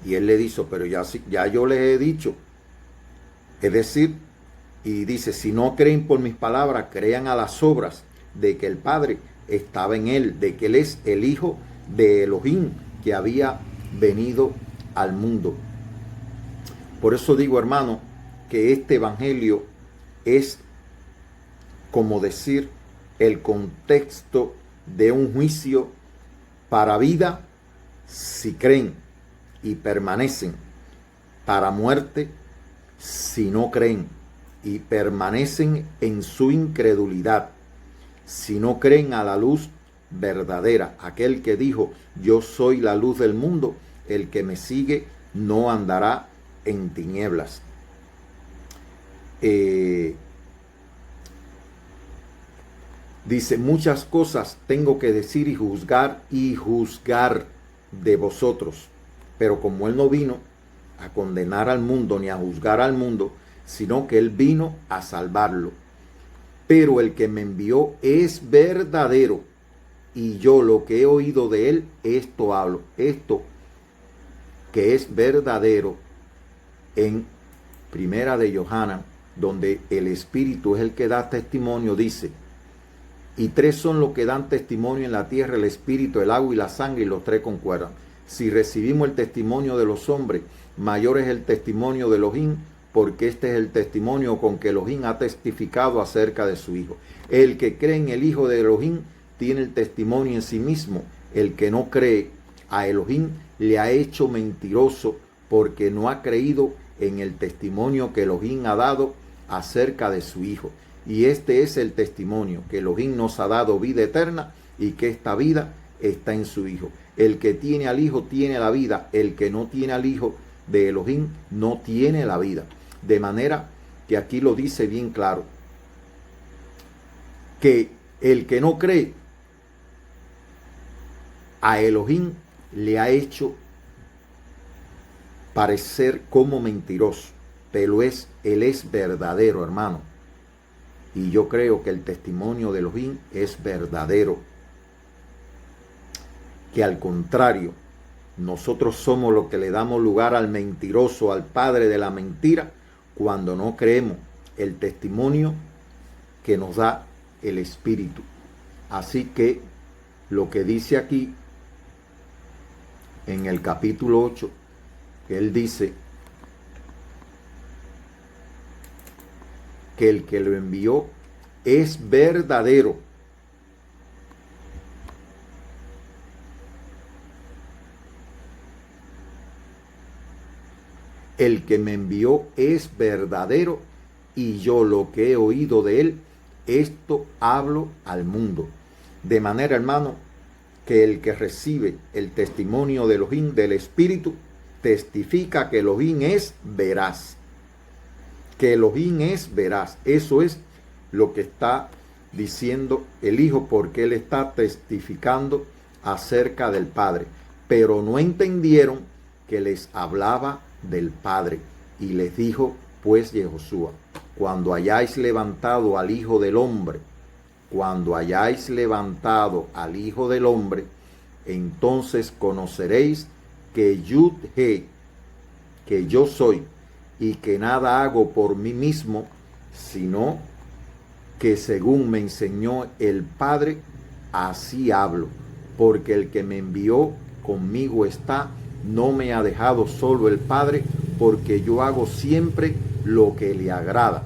S1: Y él le dijo, pero ya yo les he dicho. Es decir, y dice, si no creen por mis palabras, crean a las obras de que el Padre estaba en él, de que él es el Hijo de Elohim que había venido al mundo. Por eso digo, hermano, que este evangelio es como decir el contexto de un juicio para vida si creen y permanecen, para muerte si no creen y permanecen en su incredulidad, si no creen a la luz verdadera, aquel que dijo, yo soy la luz del mundo, el que me sigue no andará en tinieblas. Dice, muchas cosas tengo que decir y juzgar de vosotros, pero como él no vino a condenar al mundo ni a juzgar al mundo, sino que él vino a salvarlo. Pero el que me envió es verdadero, y yo lo que he oído de él, esto hablo. Esto que es verdadero en Primera de Johanna, donde el Espíritu es el que da testimonio, dice, y tres son los que dan testimonio en la tierra, el Espíritu, el agua y la sangre, y los tres concuerdan. Si recibimos el testimonio de los hombres, mayor es el testimonio de Elohim, porque este es el testimonio con que Elohim ha testificado acerca de su Hijo. El que cree en el Hijo de Elohim tiene el testimonio en sí mismo. El que no cree a Elohim le ha hecho mentiroso, porque no ha creído en el testimonio que Elohim ha dado acerca de su Hijo. Y este es el testimonio, que Elohim nos ha dado vida eterna y que esta vida está en su Hijo. El que tiene al Hijo tiene la vida, el que no tiene al Hijo de Elohim no tiene la vida. De manera que aquí lo dice bien claro, que el que no cree a Elohim le ha hecho parecer como mentiroso, pero él es verdadero, hermano. Y yo creo que el testimonio de Elohim es verdadero. Que al contrario, nosotros somos los que le damos lugar al mentiroso, al padre de la mentira, cuando no creemos el testimonio que nos da el Espíritu. Así que lo que dice aquí en el capítulo 8, que él dice que el que lo envió es verdadero. El que me envió es verdadero, y yo lo que he oído de él, esto hablo al mundo. De manera, hermano, que el que recibe el testimonio de Elohim, del Espíritu, testifica que Elohim es veraz. Que Elohim es veraz. Eso es lo que está diciendo el Hijo, porque él está testificando acerca del Padre. Pero no entendieron que les hablaba del Padre. Y les dijo pues Yehoshua, cuando hayáis levantado al Hijo del Hombre, cuando hayáis levantado al Hijo del Hombre, entonces conoceréis que Yud-He, que yo soy, y que nada hago por mí mismo, sino que según me enseñó el Padre, así hablo, porque el que me envió conmigo está, no me ha dejado solo el Padre, porque yo hago siempre lo que le agrada.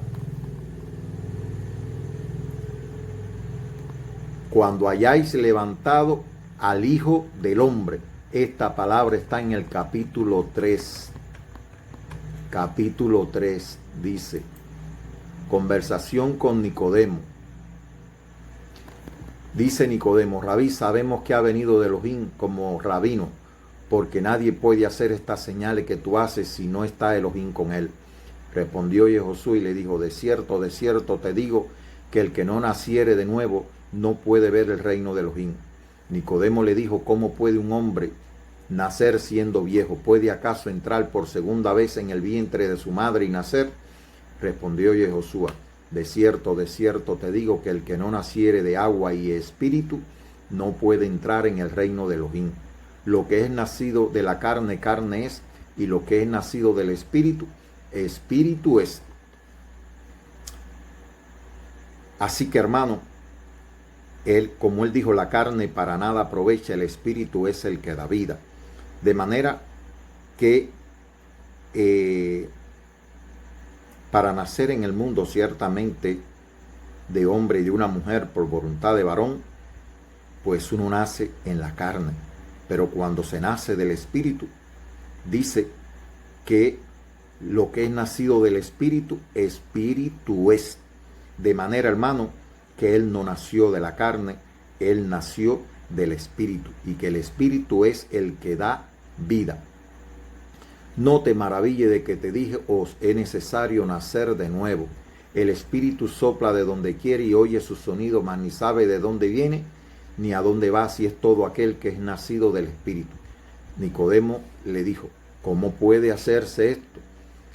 S1: Cuando hayáis levantado al Hijo del Hombre, esta palabra está en el capítulo 3. Capítulo 3 dice, conversación con Nicodemo. Dice Nicodemo: Rabí, sabemos que ha venido de Elohim como rabino, porque nadie puede hacer estas señales que tú haces si no está Elohim con él. Respondió Josué y le dijo: de cierto te digo, que el que no naciere de nuevo no puede ver el reino de Elohim. Nicodemo le dijo: ¿cómo puede un hombre nacer siendo viejo? ¿Puede acaso entrar por segunda vez en el vientre de su madre y nacer? Respondió Josué: de cierto te digo, que el que no naciere de agua y espíritu no puede entrar en el reino de Elohim. Lo que es nacido de la carne, carne es, y lo que es nacido del espíritu, espíritu es. Así que, hermano, como él dijo, la carne para nada aprovecha, el espíritu es el que da vida. De manera que para nacer en el mundo ciertamente de hombre y de una mujer por voluntad de varón, pues uno nace en la carne. Pero cuando se nace del espíritu, dice que lo que es nacido del espíritu, espíritu es. De manera, hermano, que él no nació de la carne, él nació del espíritu, y que el espíritu es el que da vida. No te maraville de que te dije: os es necesario nacer de nuevo. El espíritu sopla de donde quiere y oye su sonido, mas ni sabe de dónde viene ni a dónde va, si es todo aquel que es nacido del espíritu. Nicodemo le dijo: ¿cómo puede hacerse esto?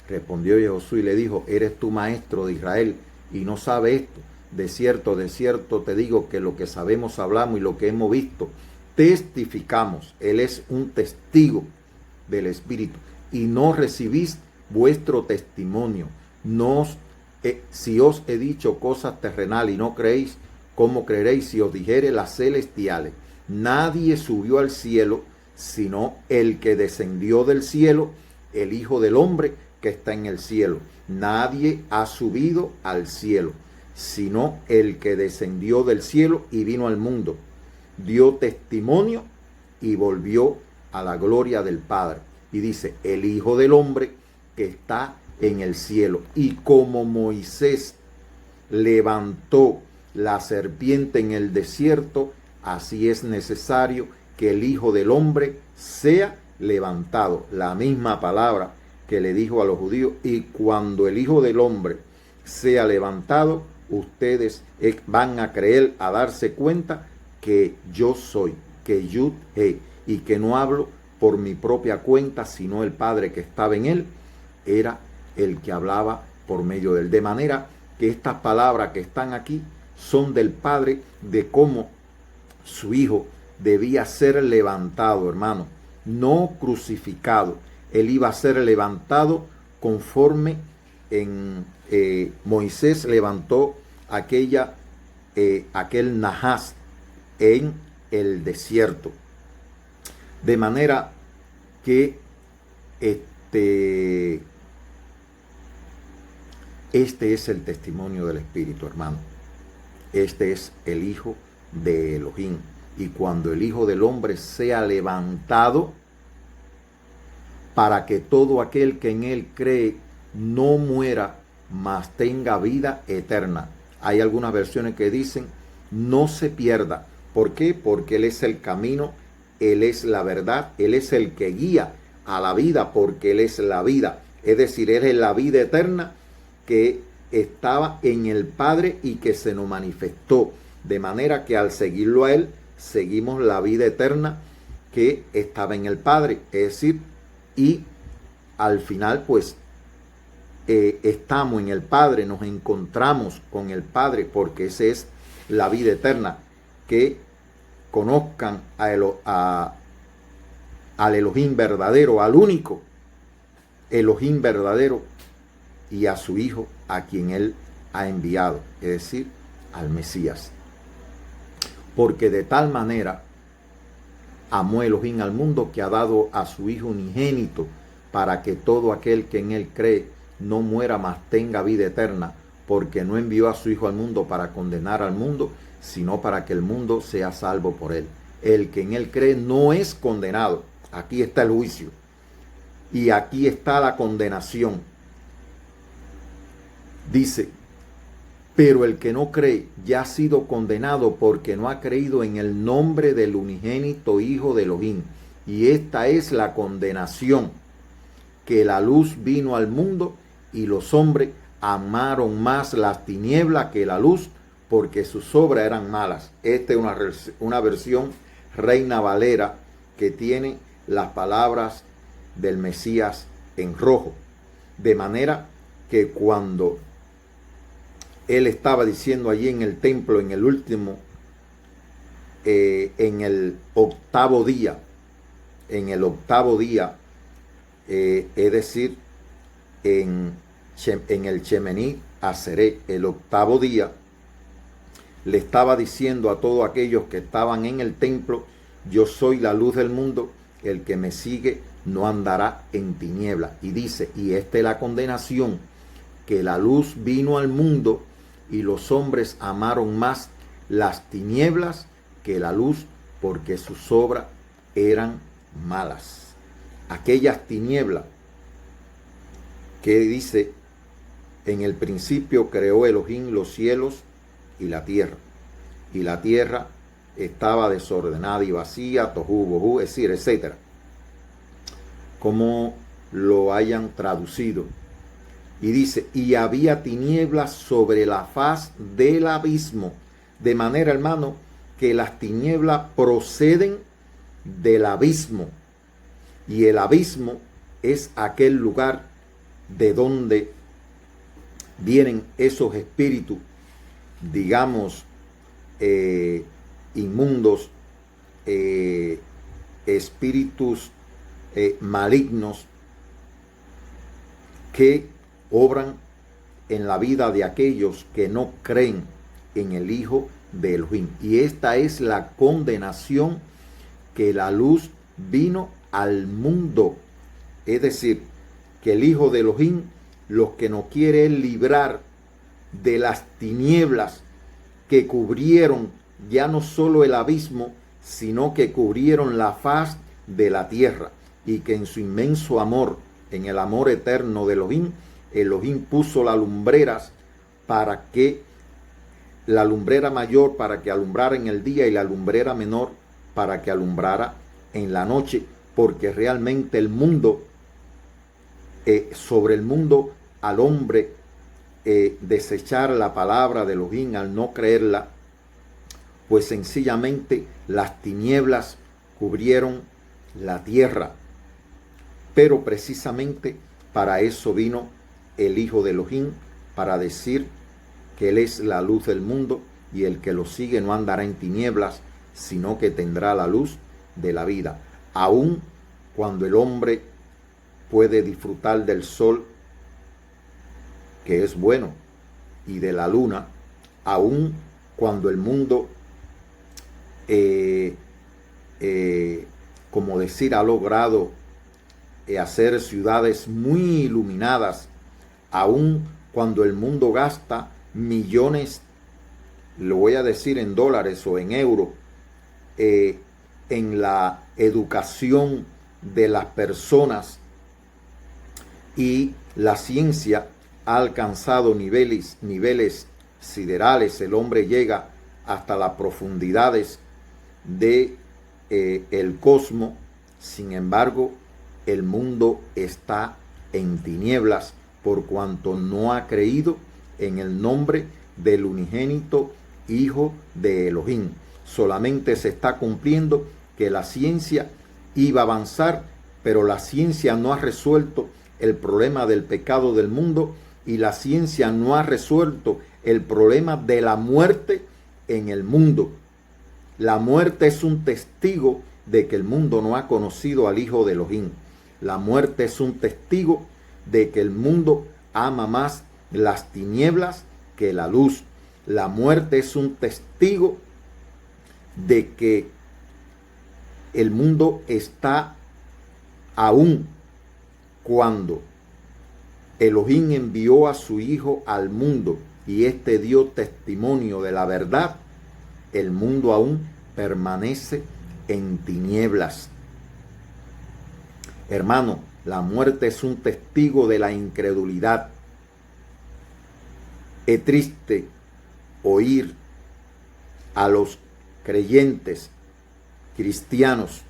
S1: Respondió Josué y le dijo: ¿eres tú maestro de Israel y no sabes esto? De cierto te digo, que lo que sabemos hablamos, y lo que hemos visto testificamos. Él es un testigo del espíritu. Y no recibís vuestro testimonio. Si os he dicho cosas terrenales y no creéis, ¿cómo creeréis si os dijere las celestiales? Nadie subió al cielo, sino el que descendió del cielo, el Hijo del Hombre que está en el cielo. Nadie ha subido al cielo, sino el que descendió del cielo y vino al mundo. Dio testimonio y volvió a la gloria del Padre. Y dice: el Hijo del Hombre que está en el cielo. Y como Moisés levantó la serpiente en el desierto, así es necesario que el Hijo del Hombre sea levantado. La misma palabra que le dijo a los judíos: y cuando el Hijo del Hombre sea levantado, ustedes van a creer, a darse cuenta que yo soy, que Yud He, y que no hablo por mi propia cuenta, sino el Padre que estaba en él era el que hablaba por medio de él. De manera que estas palabras que están aquí son del Padre, de cómo su Hijo debía ser levantado, hermano, no crucificado. Él iba a ser levantado conforme Moisés levantó aquel Nahas en el desierto. De manera que este es el testimonio del Espíritu, hermano. Este es el Hijo de Elohim. Y cuando el Hijo del Hombre sea levantado, para que todo aquel que en él cree no muera, mas tenga vida eterna. Hay algunas versiones que dicen: no se pierda. ¿Por qué? Porque Él es el camino, Él es la verdad, Él es el que guía a la vida, porque Él es la vida. Es decir, Él es la vida eterna que estaba en el Padre y que se nos manifestó. De manera que al seguirlo a Él, seguimos la vida eterna que estaba en el Padre. Es decir, y al final pues estamos en el Padre, nos encontramos con el Padre, porque esa es la vida eterna, que conozcan al Elohim verdadero, al único Elohim verdadero, y a su Hijo, a quien Él ha enviado, es decir, al Mesías. Porque de tal manera amó Elohim al mundo, que ha dado a su Hijo unigénito, para que todo aquel que en Él cree no muera, mas tenga vida eterna. Porque no envió a su Hijo al mundo para condenar al mundo, sino para que el mundo sea salvo por Él. El que en Él cree no es condenado. Aquí está el juicio. Y aquí está la condenación. Dice: Pero el que no cree ya ha sido condenado porque no ha creído en el nombre del unigénito Hijo de Elohim. Y esta es la condenación, que la luz vino al mundo y los hombres amaron más las tinieblas que la luz, porque sus obras eran malas. Esta es una versión Reina Valera que tiene las palabras del Mesías en rojo. De manera que cuando él estaba diciendo allí en el templo, en el último, en el octavo día, es decir, en el Shemini Atzeret, el octavo día, le estaba diciendo a todos aquellos que estaban en el templo: yo soy la luz del mundo, el que me sigue no andará en tinieblas. Y dice, y esta es la condenación, que la luz vino al mundo y los hombres amaron más las tinieblas que la luz, porque sus obras eran malas. Aquellas tinieblas que dice, en el principio creó Elohim los cielos y la tierra estaba desordenada y vacía, tohu bohu, es decir, etcétera, como lo hayan traducido. Y dice, y había tinieblas sobre la faz del abismo. De manera, hermano, que las tinieblas proceden del abismo. Y el abismo es aquel lugar de donde vienen esos espíritus, digamos, inmundos, espíritus malignos que obran en la vida de aquellos que no creen en el Hijo de Elohim. Y esta es la condenación, que la luz vino al mundo. Es decir, que el Hijo de Elohim, los que no quiere librar de las tinieblas que cubrieron ya no solo el abismo, sino que cubrieron la faz de la tierra, y que en su inmenso amor, en el amor eterno de Elohim, Elohim puso las lumbreras para que la lumbrera mayor para que alumbrara en el día y la lumbrera menor para que alumbrara en la noche, porque realmente el mundo, sobre el mundo, al hombre desechar la palabra de Elohim, al no creerla, pues sencillamente las tinieblas cubrieron la tierra. Pero precisamente para eso vino el Hijo de Elohim, para decir que Él es la luz del mundo, y el que lo sigue no andará en tinieblas, sino que tendrá la luz de la vida. Aun cuando el hombre puede disfrutar del sol, que es bueno, y de la luna, aun cuando el mundo, como decir, ha logrado hacer ciudades muy iluminadas, aun cuando el mundo gasta millones, lo voy a decir en dólares o en euros, en la educación de las personas, y la ciencia ha alcanzado niveles siderales. El hombre llega hasta las profundidades de el cosmos. Sin embargo, el mundo está en tinieblas por cuanto no ha creído en el nombre del unigénito Hijo de Elohim. Solamente se está cumpliendo que la ciencia iba a avanzar, pero la ciencia no ha resuelto el problema del pecado del mundo, y la ciencia no ha resuelto el problema de la muerte en el mundo. La muerte es un testigo de que el mundo no ha conocido al Hijo de Elohim. La muerte es un testigo de que el mundo ama más las tinieblas que la luz. La muerte es un testigo de que el mundo está, aún cuando Elohim envió a su Hijo al mundo y éste dio testimonio de la verdad, el mundo aún permanece en tinieblas. Hermano, la muerte es un testigo de la incredulidad. Es triste oír a los creyentes cristianos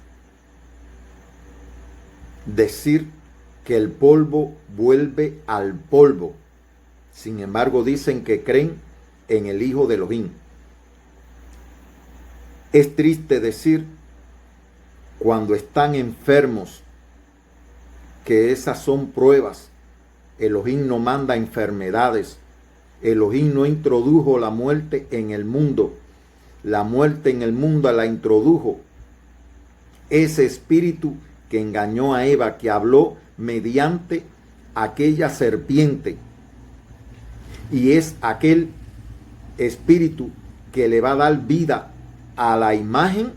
S1: decir que el polvo vuelve al polvo. Sin embargo, dicen que creen en el Hijo de Elohim. Es triste decir cuando están enfermos que esas son pruebas. Elohim no manda enfermedades. Elohim no introdujo la muerte en el mundo. La muerte en el mundo la introdujo ese espíritu que engañó a Eva, que habló mediante aquella serpiente. Y es aquel espíritu que le va a dar vida a la imagen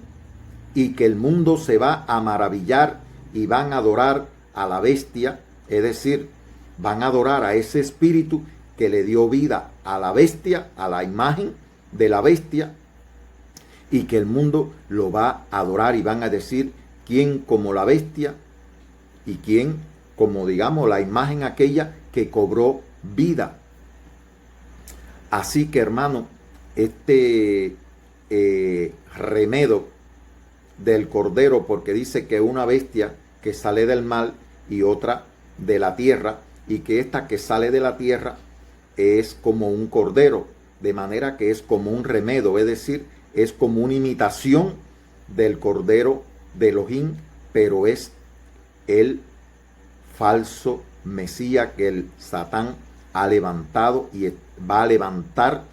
S1: y que el mundo se va a maravillar y van a adorar a la bestia, es decir, van a adorar a ese espíritu que le dio vida a la bestia, a la imagen de la bestia, y que el mundo lo va a adorar y van a decir quién como la bestia y quién como, digamos, la imagen aquella que cobró vida. Así que, hermano, este remedo del cordero, porque dice que una bestia que sale del mar y otra de la tierra, y que esta que sale de la tierra es como un cordero, de manera que es como un remedo, es decir, es como una imitación del cordero de Elohim, pero es el falso Mesías que el Satán ha levantado y va a levantar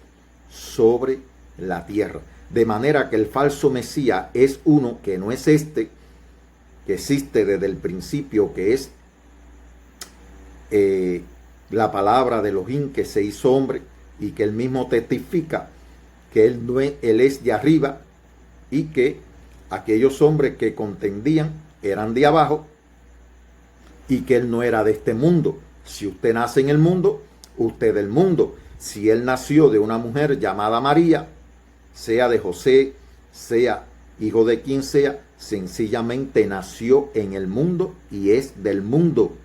S1: sobre la tierra. De manera que el falso Mesías es uno que no es este, que existe desde el principio, que es la palabra de Elohim que se hizo hombre y que él mismo testifica que él es de arriba y que aquellos hombres que contendían eran de abajo y que él no era de este mundo. Si usted nace en el mundo, usted del mundo. Si él nació de una mujer llamada María, sea de José, sea hijo de quien sea, sencillamente nació en el mundo y es del mundo.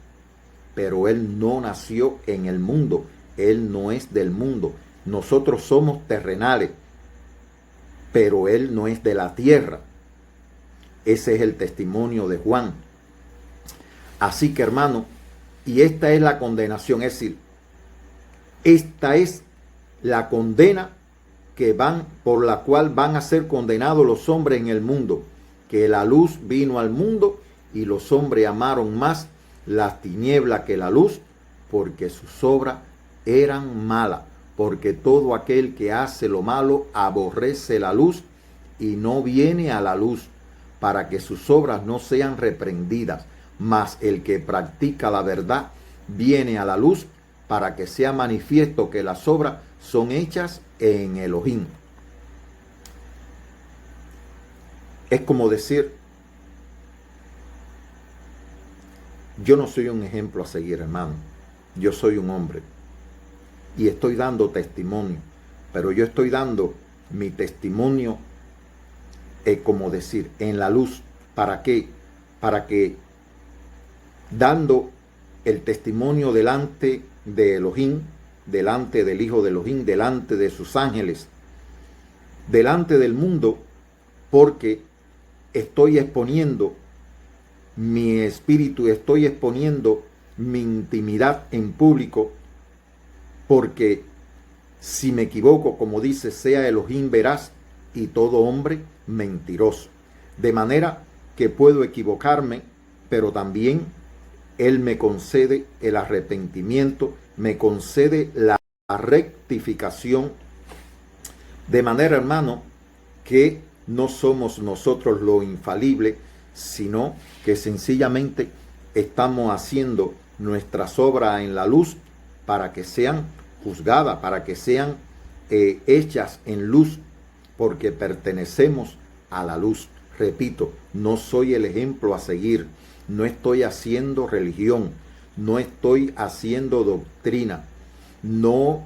S1: Pero él no nació en el mundo, él no es del mundo. Nosotros somos terrenales, pero él no es de la tierra. Ese es el testimonio de Juan. Así que, hermano, y esta es la condenación, es decir, esta es la condena por la cual van a ser condenados los hombres en el mundo, que la luz vino al mundo y los hombres amaron más las tinieblas que la luz, porque sus obras eran malas, porque todo aquel que hace lo malo aborrece la luz y no viene a la luz, para que sus obras no sean reprendidas. Mas el que practica la verdad viene a la luz, para que sea manifiesto que las obras son hechas en Elohim. Es como decir, yo no soy un ejemplo a seguir, hermano. Yo soy un hombre y estoy dando testimonio, pero yo estoy dando mi testimonio, como decir, en la luz. ¿Para qué? Para que dando el testimonio delante de Elohim, delante del Hijo de Elohim, delante de sus ángeles, delante del mundo, porque estoy exponiendo mi espíritu, estoy exponiendo mi intimidad en público, porque si me equivoco, como dice, sea Elohim veraz y todo hombre mentiroso. De manera que puedo equivocarme, pero también Él me concede el arrepentimiento, me concede la rectificación. De manera, hermano, que no somos nosotros lo infalible, sino que sencillamente estamos haciendo nuestras obras en la luz para que sean juzgadas, para que sean hechas en luz, porque pertenecemos a la luz. Repito, no soy el ejemplo a seguir, no estoy haciendo religión, no estoy haciendo doctrina, no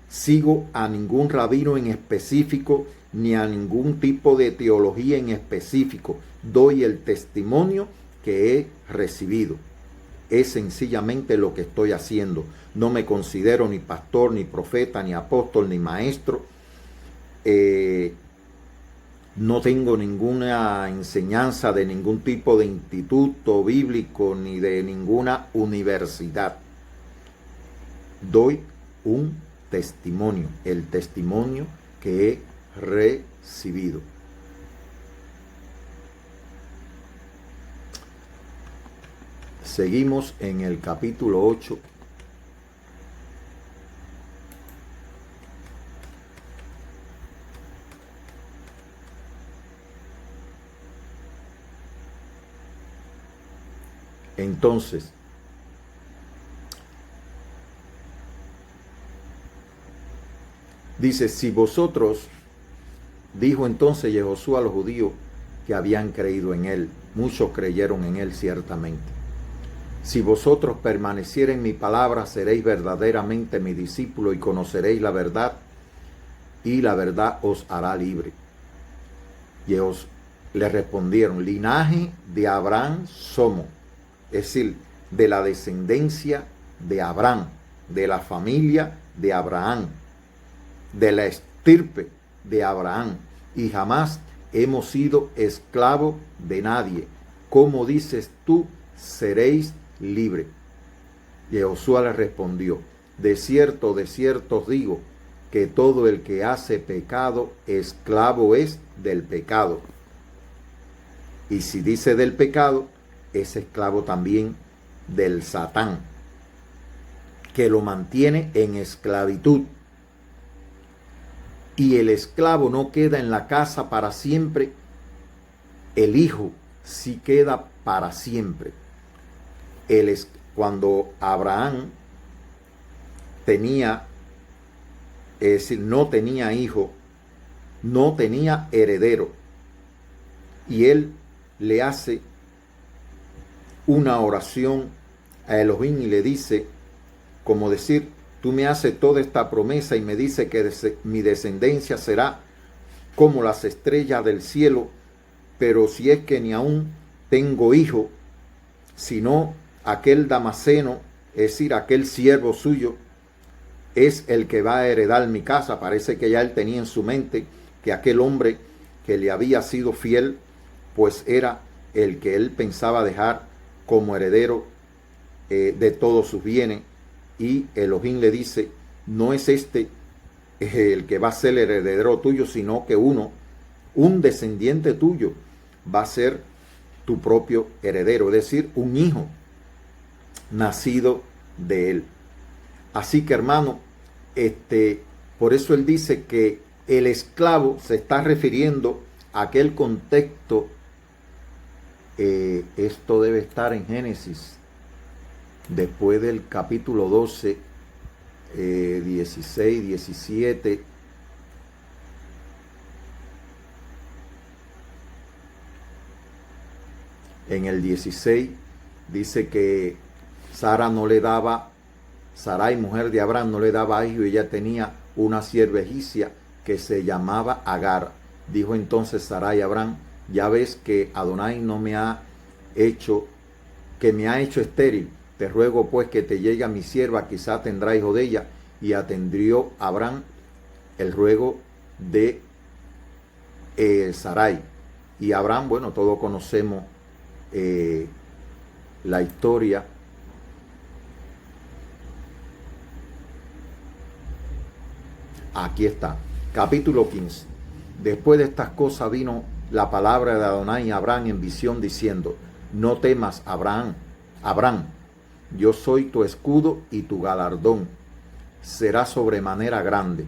S1: sigo a ningún rabino en específico, ni a ningún tipo de teología en específico. Doy el testimonio que he recibido. es sencillamente lo que estoy haciendo. No me considero ni pastor, ni profeta, ni apóstol, ni maestro. No tengo ninguna enseñanza de ningún tipo de instituto bíblico ni de ninguna universidad. Doy un testimonio, el testimonio que he recibido. Seguimos en el capítulo 8. Entonces, dice, si vosotros, dijo entonces Jehoshua a los judíos que habían creído en él, muchos creyeron en él ciertamente. Si vosotros permaneciereis en mi palabra, seréis verdaderamente mi discípulo y conoceréis la verdad, y la verdad os hará libre. Y ellos le respondieron, linaje de Abraham somos, es decir, de la descendencia de Abraham, de la familia de Abraham, de la estirpe de Abraham, y jamás hemos sido esclavos de nadie. Como dices tú, seréis libre. Y Josué le respondió, de cierto os digo, que todo el que hace pecado, esclavo es del pecado. Y si dice del pecado, es esclavo también del Satán, que lo mantiene en esclavitud. Y el esclavo no queda en la casa para siempre, el hijo sí queda para siempre. Cuando Abraham tenía, es decir, no tenía hijo, no tenía heredero, y él le hace una oración a Elohim y le dice, como decir, tú me haces toda esta promesa y me dice que mi descendencia será como las estrellas del cielo, pero si es que ni aún tengo hijo, sino aquel Damaseno, es decir, aquel siervo suyo, es el que va a heredar mi casa. Parece que ya él tenía en su mente que aquel hombre que le había sido fiel, pues era el que él pensaba dejar como heredero de todos sus bienes. Y Elohim le dice, no es este el que va a ser el heredero tuyo, sino que un descendiente tuyo va a ser tu propio heredero, es decir, un hijo nacido de él. Así que, hermano, por eso él dice que el esclavo se está refiriendo a aquel contexto. Esto debe estar en Génesis, después del capítulo 12, 16, 17. En el 16 dice que Sarai, mujer de Abraham, no le daba hijo, y ella tenía una sierva egipcia que se llamaba Agar. Dijo entonces Sarai a Abraham, ya ves que Adonai me ha hecho estéril. Te ruego pues que te llegue a mi sierva, quizá tendrá hijo de ella. Y atendió Abraham el ruego de Sarai. Y Abraham, bueno, todos conocemos la historia. Aquí está, capítulo 15. Después de estas cosas vino la palabra de Adonai a Abraham en visión diciendo, no temas, Abraham, yo soy tu escudo y tu galardón será sobremanera grande.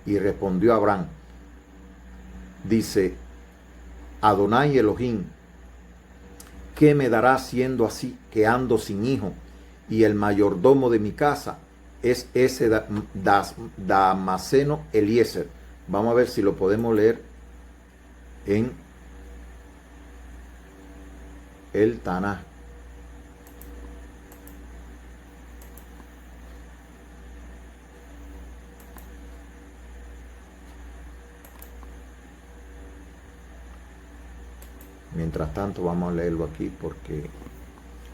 S1: Y respondió Abraham, dice, Adonai Elohim, ¿qué me dará siendo así que ando sin hijo? Y el mayordomo de mi casa es ese Damaseno Eliezer. Vamos a ver si lo podemos leer en el Tanaj. Mientras tanto vamos a leerlo aquí porque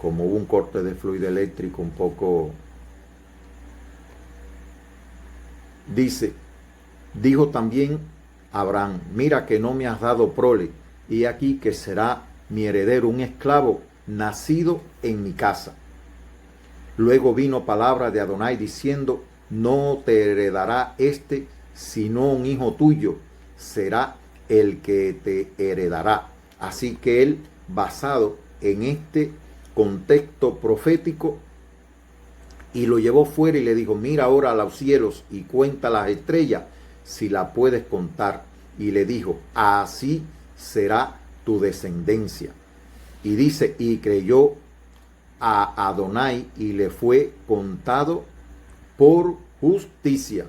S1: como hubo un corte de fluido eléctrico un poco. Dice, dijo también Abraham, mira que no me has dado prole, y aquí que será mi heredero un esclavo nacido en mi casa. Luego vino palabra de Adonai diciendo, no te heredará sino un hijo tuyo, será el que te heredará. Así que él, basado en este contexto profético, y lo llevó fuera y le dijo, mira ahora a los cielos y cuenta las estrellas, si la puedes contar. Y le dijo, así será tu descendencia. Y dice, y creyó a Adonai y le fue contado por justicia.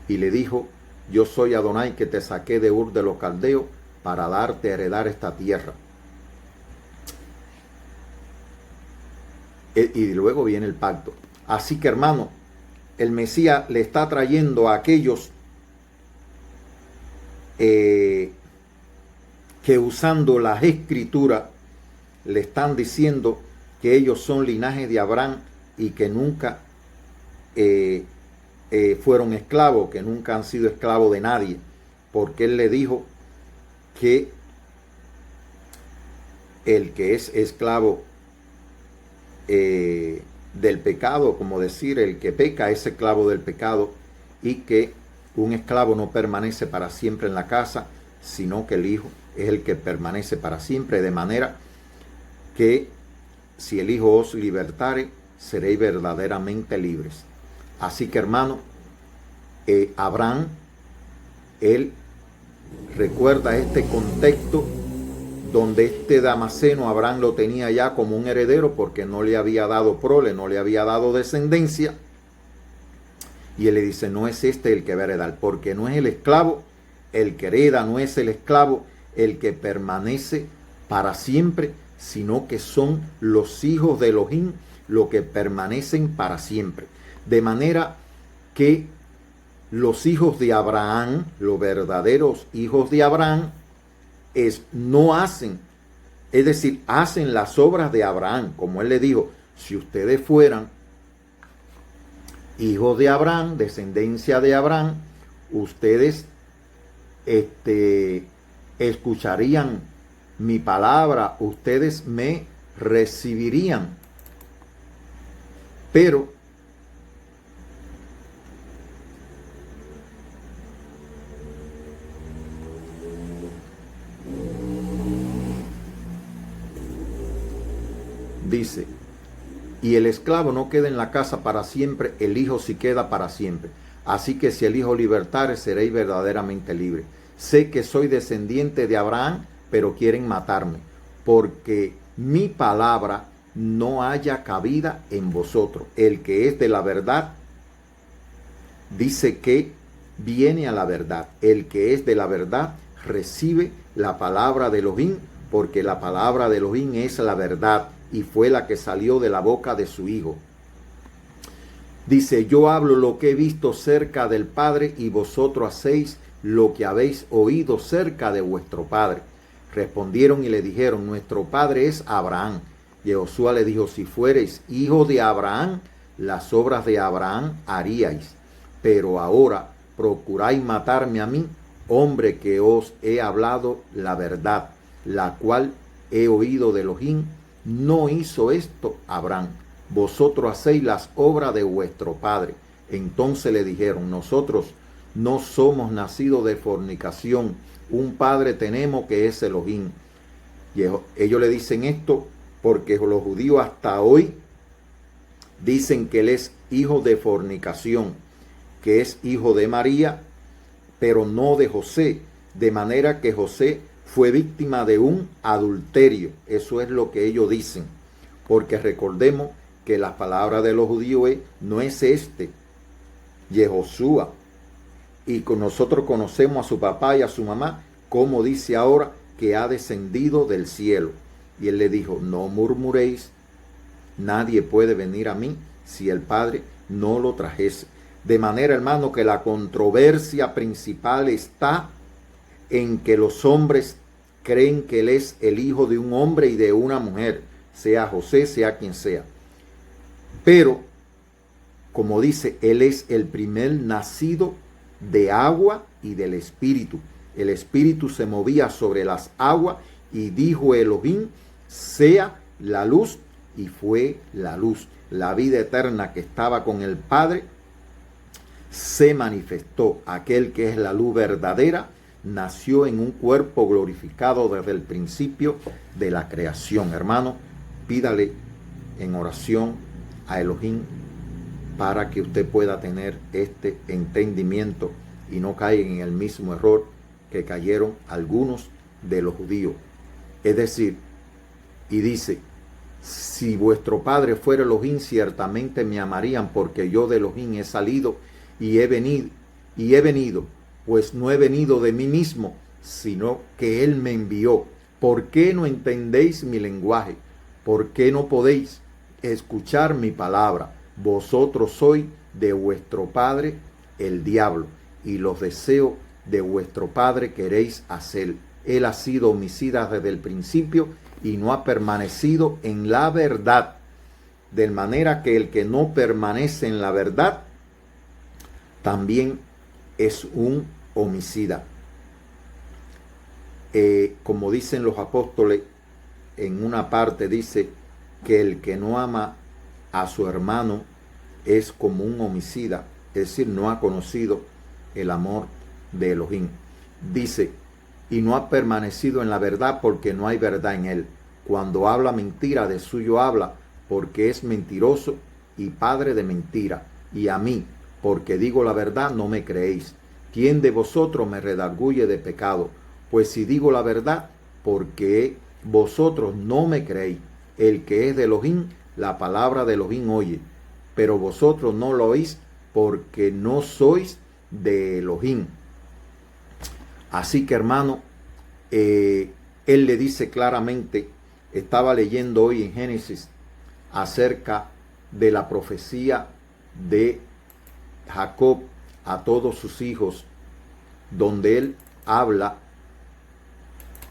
S1: Y le dijo, yo soy Adonai que te saqué de Ur de los Caldeos para darte a heredar esta tierra. Y luego viene el pacto. Así que, hermano, el Mesías le está trayendo a aquellos que usando las escrituras le están diciendo que ellos son linaje de Abraham y que nunca fueron esclavos, que nunca han sido esclavos de nadie, porque él le dijo que el que es esclavo del pecado, como decir, el que peca es esclavo del pecado, y que un esclavo no permanece para siempre en la casa, sino que el hijo es el que permanece para siempre, de manera que si el Hijo os libertare, seréis verdaderamente libres. Así que, hermano, Abraham, él recuerda este contexto donde este Damaseno Abraham lo tenía ya como un heredero porque no le había dado prole, no le había dado descendencia. Y él le dice, no es este el que va a heredar, porque no es el esclavo el que hereda, no es el esclavo el que permanece para siempre, sino que son los hijos de Elohim los que permanecen para siempre. De manera que los hijos de Abraham, los verdaderos hijos de Abraham, no hacen, es decir, hacen las obras de Abraham, como él le dijo, si ustedes fueran hijos de Abraham, descendencia de Abraham, ustedes escucharían mi palabra, ustedes me recibirían. Pero dice, y el esclavo no queda en la casa para siempre, el hijo sí queda para siempre. Así que si el hijo libertare, seréis verdaderamente libres. Sé que soy descendiente de Abraham, pero quieren matarme, porque mi palabra no haya cabida en vosotros. El que es de la verdad, dice que viene a la verdad. El que es de la verdad, recibe la palabra de Elohim, porque la palabra de Elohim es la verdad, y fue la que salió de la boca de su hijo. Dice, yo hablo lo que he visto cerca del Padre, y vosotros hacéis lo que habéis oído cerca de vuestro Padre. Respondieron y le dijeron, nuestro Padre es Abraham. Y Josué le dijo, si fuereis hijo de Abraham, las obras de Abraham haríais. Pero ahora procuráis matarme a mí, hombre que os he hablado la verdad, la cual he oído de Elohim. No hizo esto Abraham. Vosotros hacéis las obras de vuestro padre. Entonces le dijeron, nosotros no somos nacidos de fornicación. Un padre tenemos que es Elohim. Y ellos le dicen esto porque los judíos hasta hoy dicen que él es hijo de fornicación, que es hijo de María, pero no de José. De manera que José fue víctima de un adulterio. Eso es lo que ellos dicen. Porque recordemos que la palabra de los judíos no es Yehoshua. Y nosotros conocemos a su papá y a su mamá, como dice ahora, que ha descendido del cielo. Y él le dijo, no murmuréis, nadie puede venir a mí si el Padre no lo trajese. De manera, hermano, que la controversia principal está en que los hombres creen que él es el hijo de un hombre y de una mujer, sea José, sea quien sea. Pero, como dice, él es el primer nacido de agua y del espíritu. El espíritu se movía sobre las aguas y dijo Elohim, sea la luz, y fue la luz. La vida eterna que estaba con el Padre se manifestó. Aquel que es la luz verdadera nació en un cuerpo glorificado desde el principio de la creación. Hermano, pídale en oración a Elohim para que usted pueda tener este entendimiento y no caiga en el mismo error que cayeron algunos de los judíos. Es decir, y dice, si vuestro padre fuera Elohim, ciertamente me amarían, porque yo de Elohim he salido y he venido, pues no he venido de mí mismo, sino que él me envió. ¿Por qué no entendéis mi lenguaje? ¿Por qué no podéis escuchar mi palabra? Vosotros sois de vuestro padre el diablo, y los deseos de vuestro padre queréis hacer. Él ha sido homicida desde el principio y no ha permanecido en la verdad, de manera que el que no permanece en la verdad también es un homicida. Como dicen los apóstoles, en una parte dice que el que no ama a su hermano es como un homicida, es decir, no ha conocido el amor de Elohim. Dice, y no ha permanecido en la verdad porque no hay verdad en él. Cuando habla mentira, de suyo habla, porque es mentiroso y padre de mentira. Y a mí, porque digo la verdad, no me creéis. ¿Quién de vosotros me redarguye de pecado? Pues si digo la verdad, porque vosotros no me creéis. El que es de Elohim, la palabra de Elohim oye, pero vosotros no lo oís, porque no sois de Elohim. Así que, hermano, él le dice claramente, estaba leyendo hoy en Génesis acerca de la profecía de Jacob a todos sus hijos, donde él habla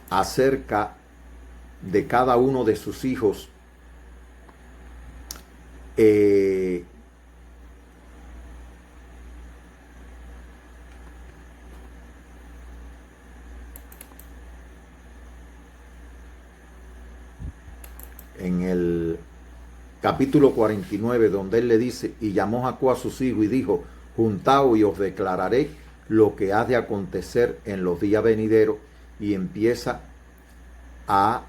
S1: acerca de cada uno de sus hijos, en el capítulo 49, donde él le dice, y llamó Jacob a sus hijos y dijo, juntaos y os declararé lo que ha de acontecer en los días venideros, y empieza a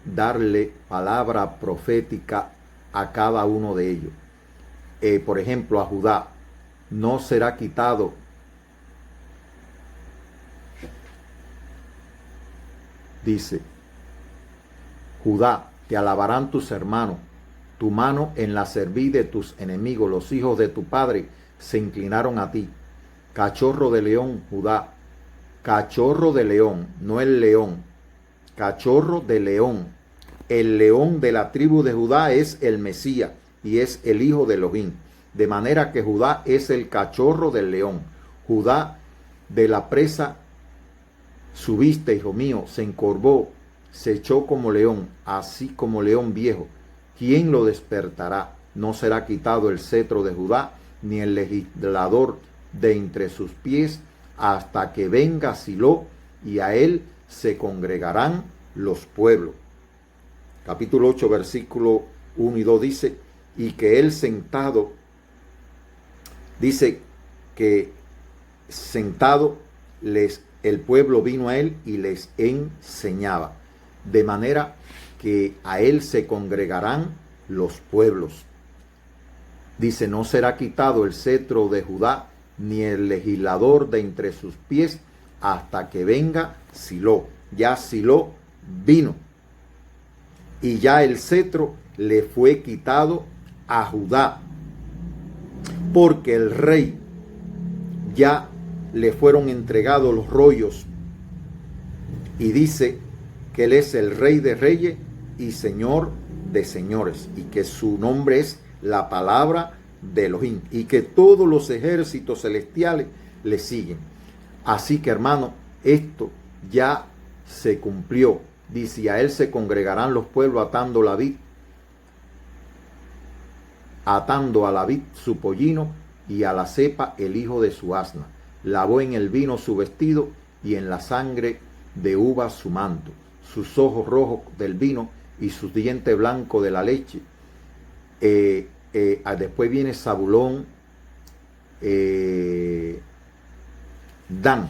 S1: darle palabra profética a cada uno de ellos. Por ejemplo, a Judá, no será quitado dice, Judá, te alabarán tus hermanos, tu mano en la cerviz de tus enemigos, los hijos de tu padre se inclinaron a ti. Cachorro de león, Judá, cachorro de león, no el león, cachorro de león. El león de la tribu de Judá es el Mesías y es el hijo de Elohim. De manera que Judá es el cachorro del león. Judá de la presa subiste, hijo mío, se encorvó, se echó como león, así como león viejo. ¿Quién lo despertará? No será quitado el cetro de Judá, ni el legislador de entre sus pies, hasta que venga Silo, y a él se congregarán los pueblos. Capítulo 8, versículo 1 y 2 dice, y que él sentado, dice que sentado el pueblo vino a él y les enseñaba. De manera que a él se congregarán los pueblos. Dice, no será quitado el cetro de Judá, ni el legislador de entre sus pies, hasta que venga Silo. Ya Silo vino. Y ya el cetro le fue quitado a Judá, porque el rey ya le fueron entregados los rollos. Y dice que él es el rey de reyes y señor de señores, y que su nombre es la palabra de Elohim, y que todos los ejércitos celestiales le siguen. Así que, hermano, esto ya se cumplió. Dice, a él se congregarán los pueblos atando a la vid su pollino y a la cepa el hijo de su asna. Lavó en el vino su vestido y en la sangre de uvas su manto. Sus ojos rojos del vino y sus dientes blancos de la leche. Después viene Zabulón, Dan.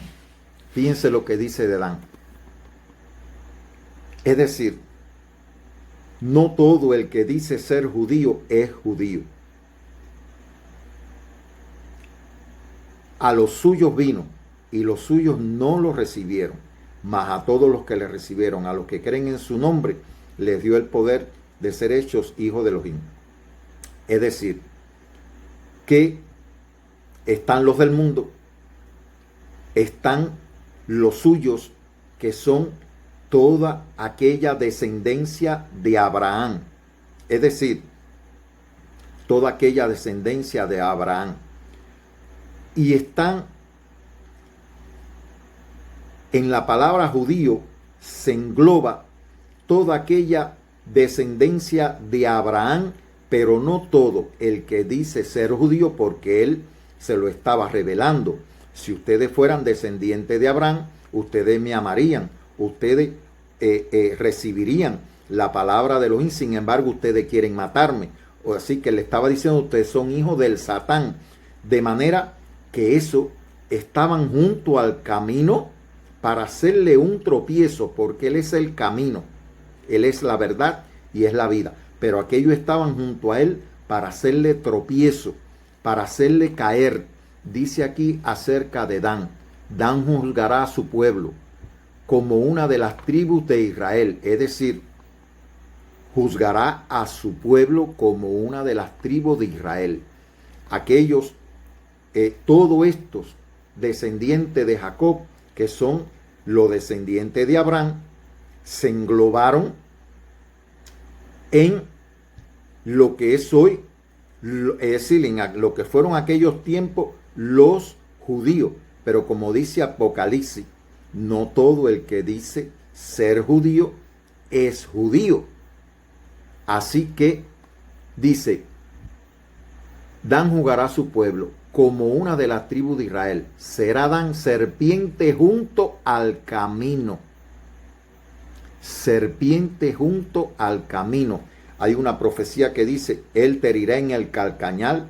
S1: Fíjense lo que dice de Dan. Es decir, no todo el que dice ser judío es judío. A los suyos vino y los suyos no lo recibieron, mas a todos los que le recibieron, a los que creen en su nombre, les dio el poder de ser hechos hijos de Elohim. Es decir, que están los del mundo, están los suyos, que son toda aquella descendencia de Abraham. Es decir, toda aquella descendencia de Abraham. Y están en la palabra judío, se engloba toda aquella descendencia de Abraham, pero no todo el que dice ser judío, porque él se lo estaba revelando. Si ustedes fueran descendientes de Abraham, ustedes me amarían, ustedes recibirían la palabra de Elohim. Sin embargo, ustedes quieren matarme. O así que le estaba diciendo, ustedes son hijos del Satán. De manera que eso estaban junto al camino para hacerle un tropiezo, porque él es el camino, él es la verdad y es la vida. Pero aquellos estaban junto a él para hacerle tropiezo, para hacerle caer. Dice aquí acerca de Dan: Dan juzgará a su pueblo como una de las tribus de Israel. Es decir, juzgará a su pueblo como una de las tribus de Israel. Aquellos, todos estos descendientes de Jacob, que son los descendientes de Abraham, se englobaron en lo que es hoy, es decir, en lo que fueron aquellos tiempos los judíos. Pero como dice Apocalipsis, no todo el que dice ser judío es judío. Así que dice, Dan juzgará a su pueblo como una de las tribus de Israel. Será Dan serpiente junto al camino. Serpiente junto al camino. Hay una profecía que dice, él te herirá en el calcañal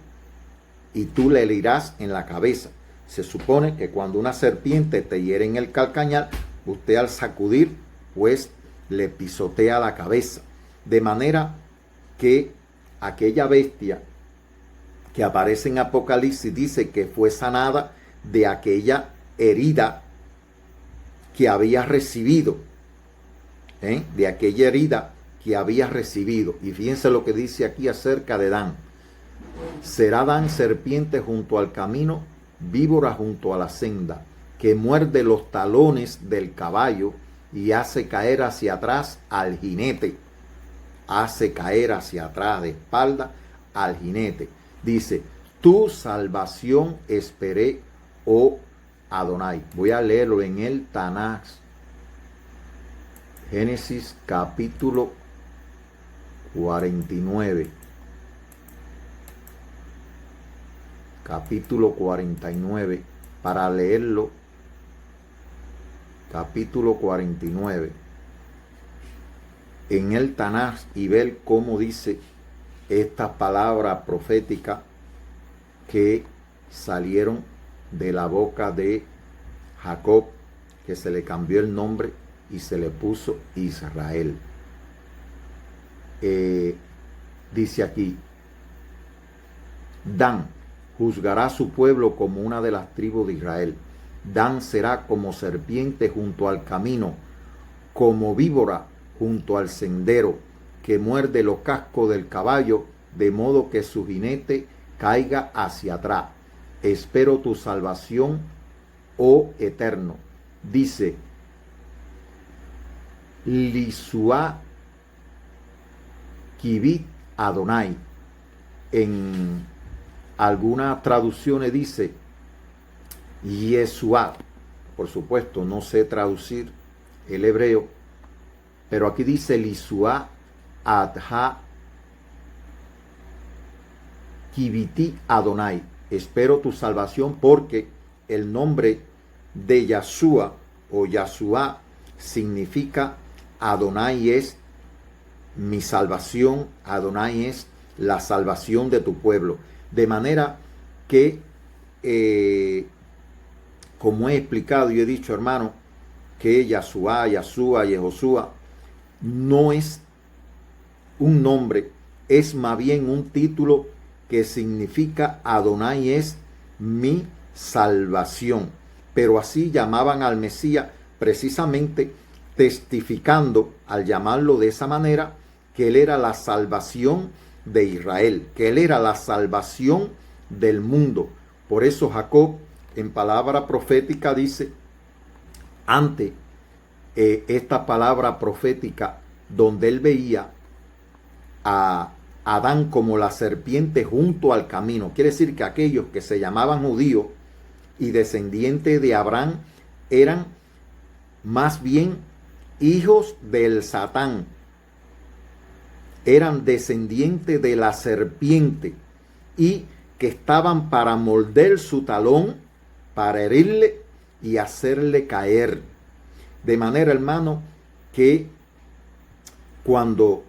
S1: y tú le herirás en la cabeza. Se supone que cuando una serpiente te hiere en el calcañal, usted al sacudir, pues le pisotea la cabeza. De manera que aquella bestia que aparece en Apocalipsis dice que fue sanada de aquella herida que había recibido. De aquella herida que había recibido. Y fíjense lo que dice aquí acerca de Dan. Será Dan serpiente junto al camino, víbora junto a la senda, que muerde los talones del caballo y hace caer hacia atrás al jinete. Hace caer hacia atrás de espalda al jinete. Dice, tu salvación esperé, oh Adonai. Voy a leerlo en el Tanaj. Génesis capítulo 49. Capítulo 49. Para leerlo. Capítulo 49. En el Tanaj, y ver cómo dice estas palabras proféticas que salieron de la boca de Jacob, que se le cambió el nombre y se le puso Israel. Dice aquí, Dan juzgará a su pueblo como una de las tribus de Israel. Dan será como serpiente junto al camino, como víbora junto al sendero, que muerde los cascos del caballo, de modo que su jinete caiga hacia atrás. Espero tu salvación, oh Eterno. Dice, Lisua Kibit Adonai. En algunas traducciones dice Yeshua. Por supuesto, no sé traducir el hebreo, pero aquí dice Lisua Adha Kiviti Adonai. Espero tu salvación, porque el nombre de Yahshua o Yahshua significa Adonai es mi salvación, Adonai es la salvación de tu pueblo. De manera que, como he explicado y he dicho, hermano, que Yahshua, Yehoshua no es un nombre, es más bien un título que significa Adonai es mi salvación. Pero así llamaban al Mesías, precisamente testificando, al llamarlo de esa manera, que él era la salvación de Israel, que él era la salvación del mundo. Por eso Jacob, en palabra profética, dice, ante esta palabra profética, donde él veía a Adán como la serpiente junto al camino. Quiere decir que aquellos que se llamaban judíos y descendientes de Abraham eran más bien hijos del Satán, eran descendientes de la serpiente y que estaban para morder su talón, para herirle y hacerle caer. De manera, hermano, que cuando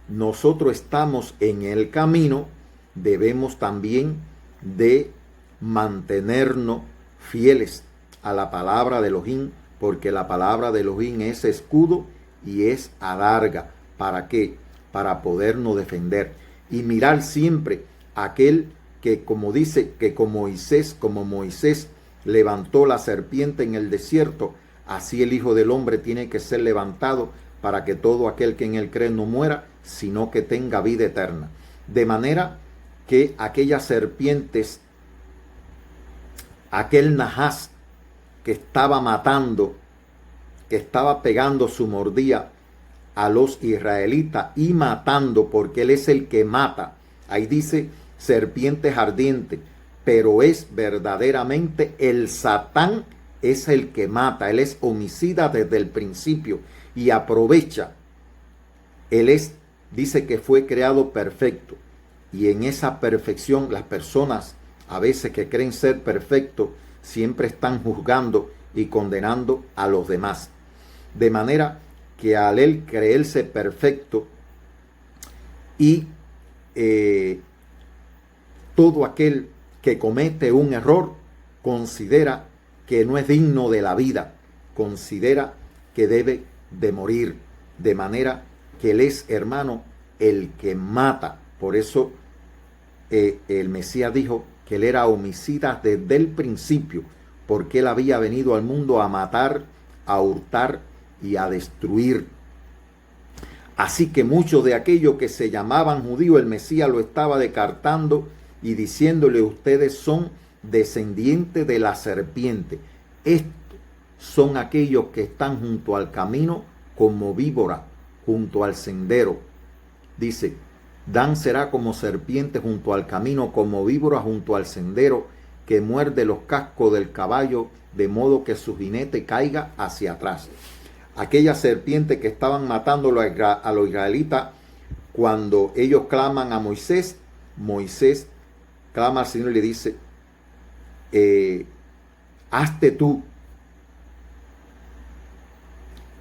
S1: nosotros estamos en el camino, debemos también de mantenernos fieles a la palabra de Elohim, porque la palabra de Elohim es escudo y es adarga. ¿Para qué? Para podernos defender y mirar siempre a aquel que, como dice, que como Moisés levantó la serpiente en el desierto, así el Hijo del Hombre tiene que ser levantado, para que todo aquel que en él cree no muera, sino que tenga vida eterna. De manera que aquellas serpientes, aquel Nahas que estaba matando, que estaba pegando su mordida a los israelitas y matando, porque él es el que mata. Ahí dice serpientes ardientes, pero es verdaderamente el Satán, es el que mata. Él es homicida desde el principio y aprovecha. Él es, dice que fue creado perfecto, y en esa perfección las personas a veces que creen ser perfectos siempre están juzgando y condenando a los demás. De manera que al él creerse perfecto y todo aquel que comete un error considera que no es digno de la vida, considera que debe de morir. De manera que él es, hermano, el que mata. Por eso el Mesías dijo que él era homicida desde el principio, porque él había venido al mundo a matar, a hurtar y a destruir. Así que muchos de aquellos que se llamaban judíos, el Mesías lo estaba descartando y diciéndole: ustedes son descendientes de la serpiente. Estos son aquellos que están junto al camino como víbora, junto al sendero. Dice: Dan será como serpiente junto al camino, como víbora junto al sendero, que muerde los cascos del caballo, de modo que su jinete caiga hacia atrás. Aquella serpiente que estaban matando a los israelitas, cuando ellos claman a Moisés, Moisés clama al Señor y le dice: hazte tú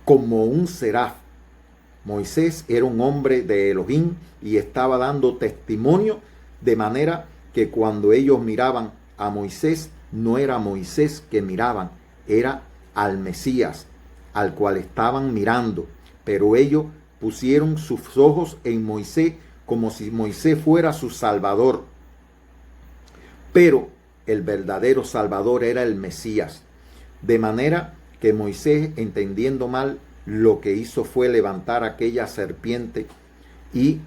S1: como un seraf. Moisés era un hombre de Elohim y estaba dando testimonio, de manera que cuando ellos miraban a Moisés, no era Moisés que miraban, era al Mesías, al cual estaban mirando. Pero ellos pusieron sus ojos en Moisés como si Moisés fuera su salvador. Pero el verdadero salvador era el Mesías. De manera que Moisés, entendiendo mal, lo que hizo fue levantar aquella serpiente y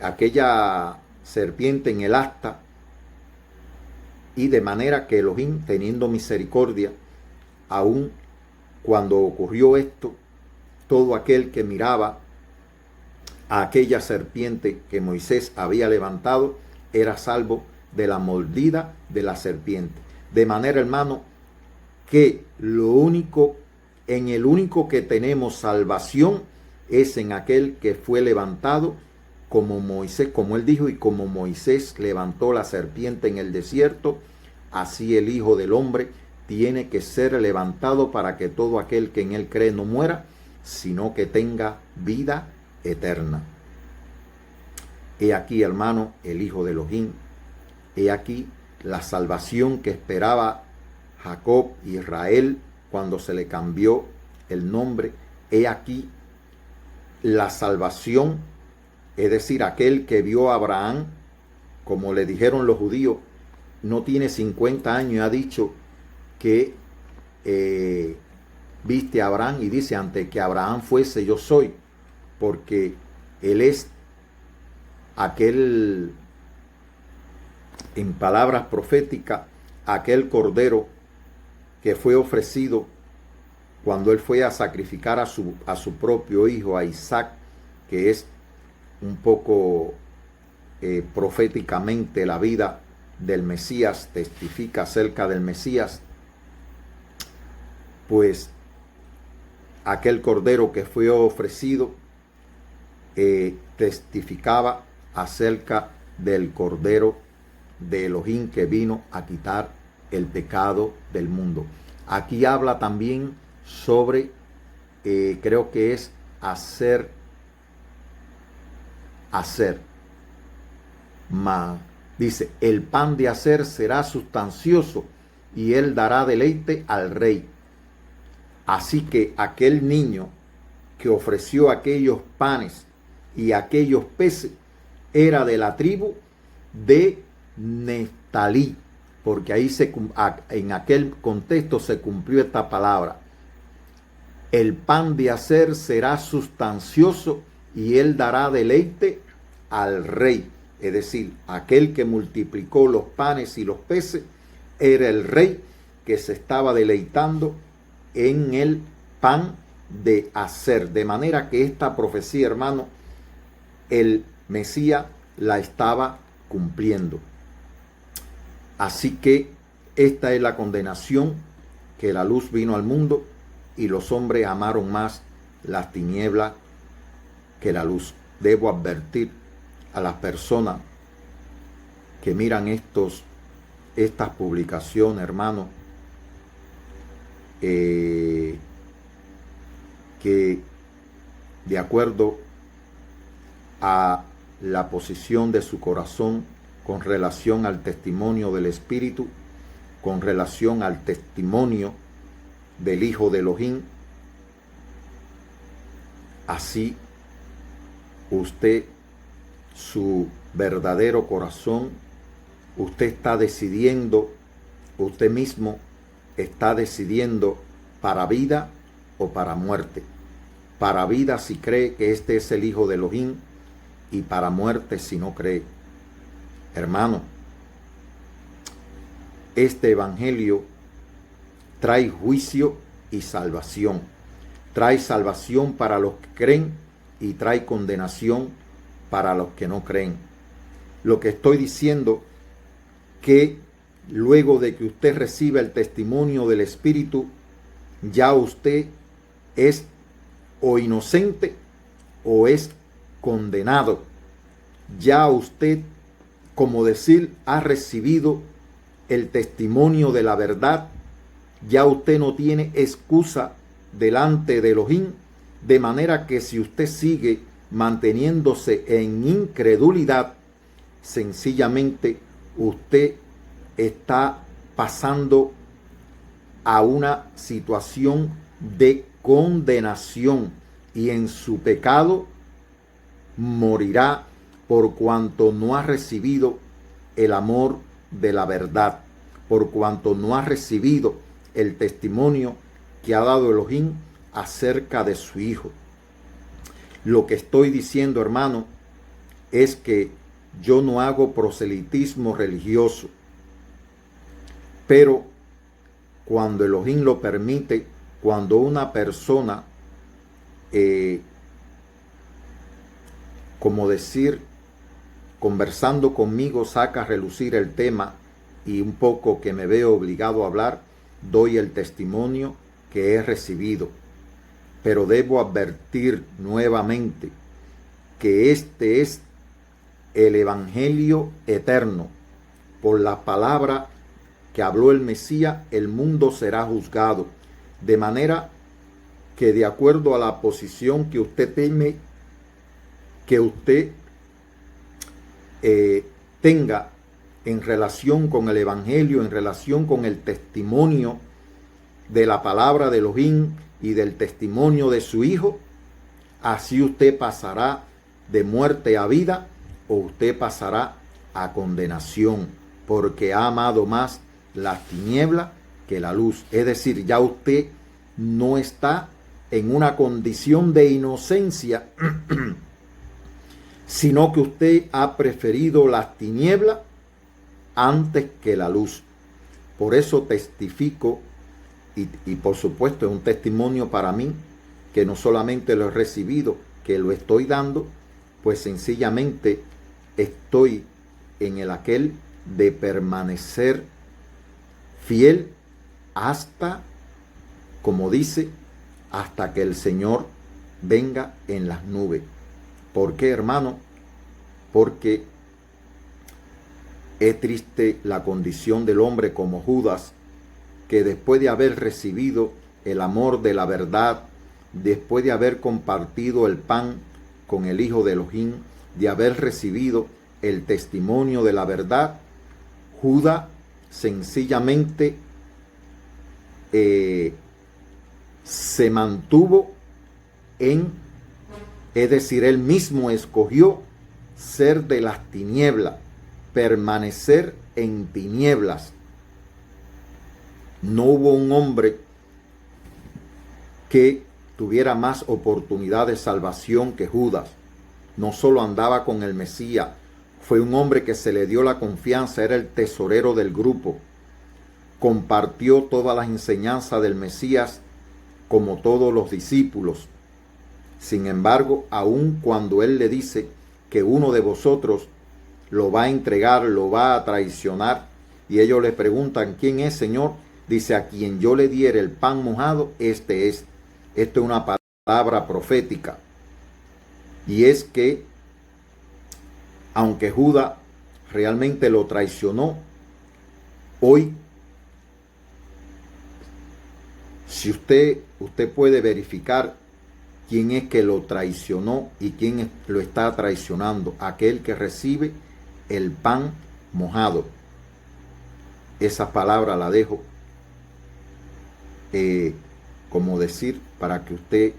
S1: aquella serpiente en el asta, y de manera que Elohim, teniendo misericordia, aún cuando ocurrió esto, todo aquel que miraba a aquella serpiente que Moisés había levantado era salvo de la mordida de la serpiente. De manera, hermano, que en el único que tenemos salvación es en aquel que fue levantado como Moisés, como él dijo, y como Moisés levantó la serpiente en el desierto, así el Hijo del Hombre tiene que ser levantado para que todo aquel que en él cree no muera, sino que tenga vida eterna. He aquí, hermano, el Hijo de Elohim. He aquí la salvación que esperaba Jacob y Israel cuando se le cambió el nombre. He aquí la salvación, es decir, aquel que vio a Abraham, como le dijeron los judíos, no tiene 50 años y ha dicho que viste a Abraham, y dice, antes que Abraham fuese yo soy, porque él es aquel, en palabras proféticas, aquel cordero que fue ofrecido cuando él fue a sacrificar a su propio hijo, a Isaac, que es un poco proféticamente la vida del Mesías, testifica acerca del Mesías. Pues aquel cordero que fue ofrecido testificaba acerca del cordero de Elohim que vino a quitar el pecado del mundo. Aquí habla también sobre, creo que es hacer, dice, el pan de hacer será sustancioso y él dará deleite al rey. Así que aquel niño que ofreció aquellos panes y aquellos peces era de la tribu de Neftalí, porque ahí en aquel contexto se cumplió esta palabra. El pan de hacer será sustancioso y él dará deleite al rey. Es decir, aquel que multiplicó los panes y los peces era el rey que se estaba deleitando en el pan de hacer. De manera que esta profecía, hermano, el Mesías la estaba cumpliendo. Así que esta es la condenación, que la luz vino al mundo y los hombres amaron más las tinieblas que la luz. Debo advertir a las personas que miran estas publicaciones, hermano, que de acuerdo a la posición de su corazón con relación al testimonio del Espíritu, con relación al testimonio del Hijo de Elohim, así usted, su verdadero corazón, usted está decidiendo, usted mismo está decidiendo para vida o para muerte. Para vida si cree que este es el Hijo de Elohim, y para muerte si no cree. Hermano, este evangelio trae juicio y salvación. Trae salvación para los que creen y trae condenación para los que no creen. Lo que estoy diciendo, que luego de que usted reciba el testimonio del Espíritu, ya usted es o inocente o es condenado. Ya usted, como decir, ha recibido el testimonio de la verdad. Ya usted no tiene excusa delante de Elohim, de manera que si usted sigue manteniéndose en incredulidad, sencillamente usted está pasando a una situación de condenación, y en su pecado morirá, por cuanto no ha recibido el amor de la verdad, por cuanto no ha recibido el testimonio que ha dado Elohim acerca de su Hijo. Lo que estoy diciendo, hermano, es que yo no hago proselitismo religioso, pero cuando Elohim lo permite, cuando una persona, como decir, conversando conmigo, saca a relucir el tema y un poco que me veo obligado a hablar, doy el testimonio que he recibido. Pero debo advertir nuevamente que este es el Evangelio eterno. Por la palabra que habló el Mesías, el mundo será juzgado. De manera que de acuerdo a la posición que usted teme, que usted tenga en relación con el Evangelio, en relación con el testimonio de la palabra de Elohim y del testimonio de su Hijo, así usted pasará de muerte a vida o usted pasará a condenación, porque ha amado más las tinieblas que la luz. Es decir, ya usted no está en una condición de inocencia, sino que usted ha preferido las tinieblas antes que la luz. Por eso testifico, y por supuesto es un testimonio para mí, que no solamente lo he recibido, que lo estoy dando, pues sencillamente estoy en el aquel de permanecer fiel hasta, como dice, hasta que el Señor venga en las nubes. ¿Por qué, hermano? Porque es triste la condición del hombre como Judas, que después de haber recibido el amor de la verdad, después de haber compartido el pan con el Hijo de Elohim, de haber recibido el testimonio de la verdad, Judas sencillamente se mantuvo es decir, él mismo escogió ser de las tinieblas, permanecer en tinieblas. No hubo un hombre que tuviera más oportunidad de salvación que Judas. No solo andaba con el Mesías, fue un hombre que se le dio la confianza, era el tesorero del grupo. Compartió todas las enseñanzas del Mesías como todos los discípulos. Sin embargo, aun cuando él le dice que uno de vosotros lo va a entregar, lo va a traicionar, y ellos le preguntan, ¿quién es, Señor? Dice, a quien yo le diere el pan mojado, este es. Esto es una palabra profética. Y es que, aunque Judas realmente lo traicionó, hoy, si usted puede verificar quién es que lo traicionó y quién lo está traicionando, aquel que recibe el pan mojado. Esa palabra la dejo como decir para que usted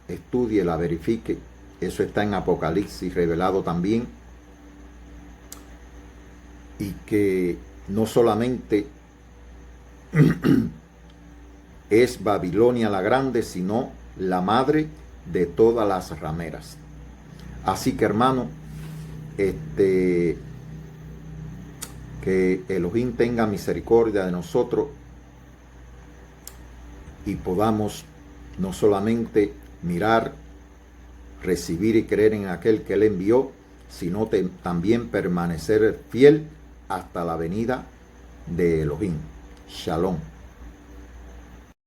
S1: estudie, la verifique. Eso está en Apocalipsis revelado también. Y que no solamente es Babilonia la grande, sino la madre de todas las rameras. Así que, hermano, que Elohim tenga misericordia de nosotros y podamos no solamente mirar, recibir y creer en aquel que él envió, sino también permanecer fiel hasta la venida de Elohim. Shalom.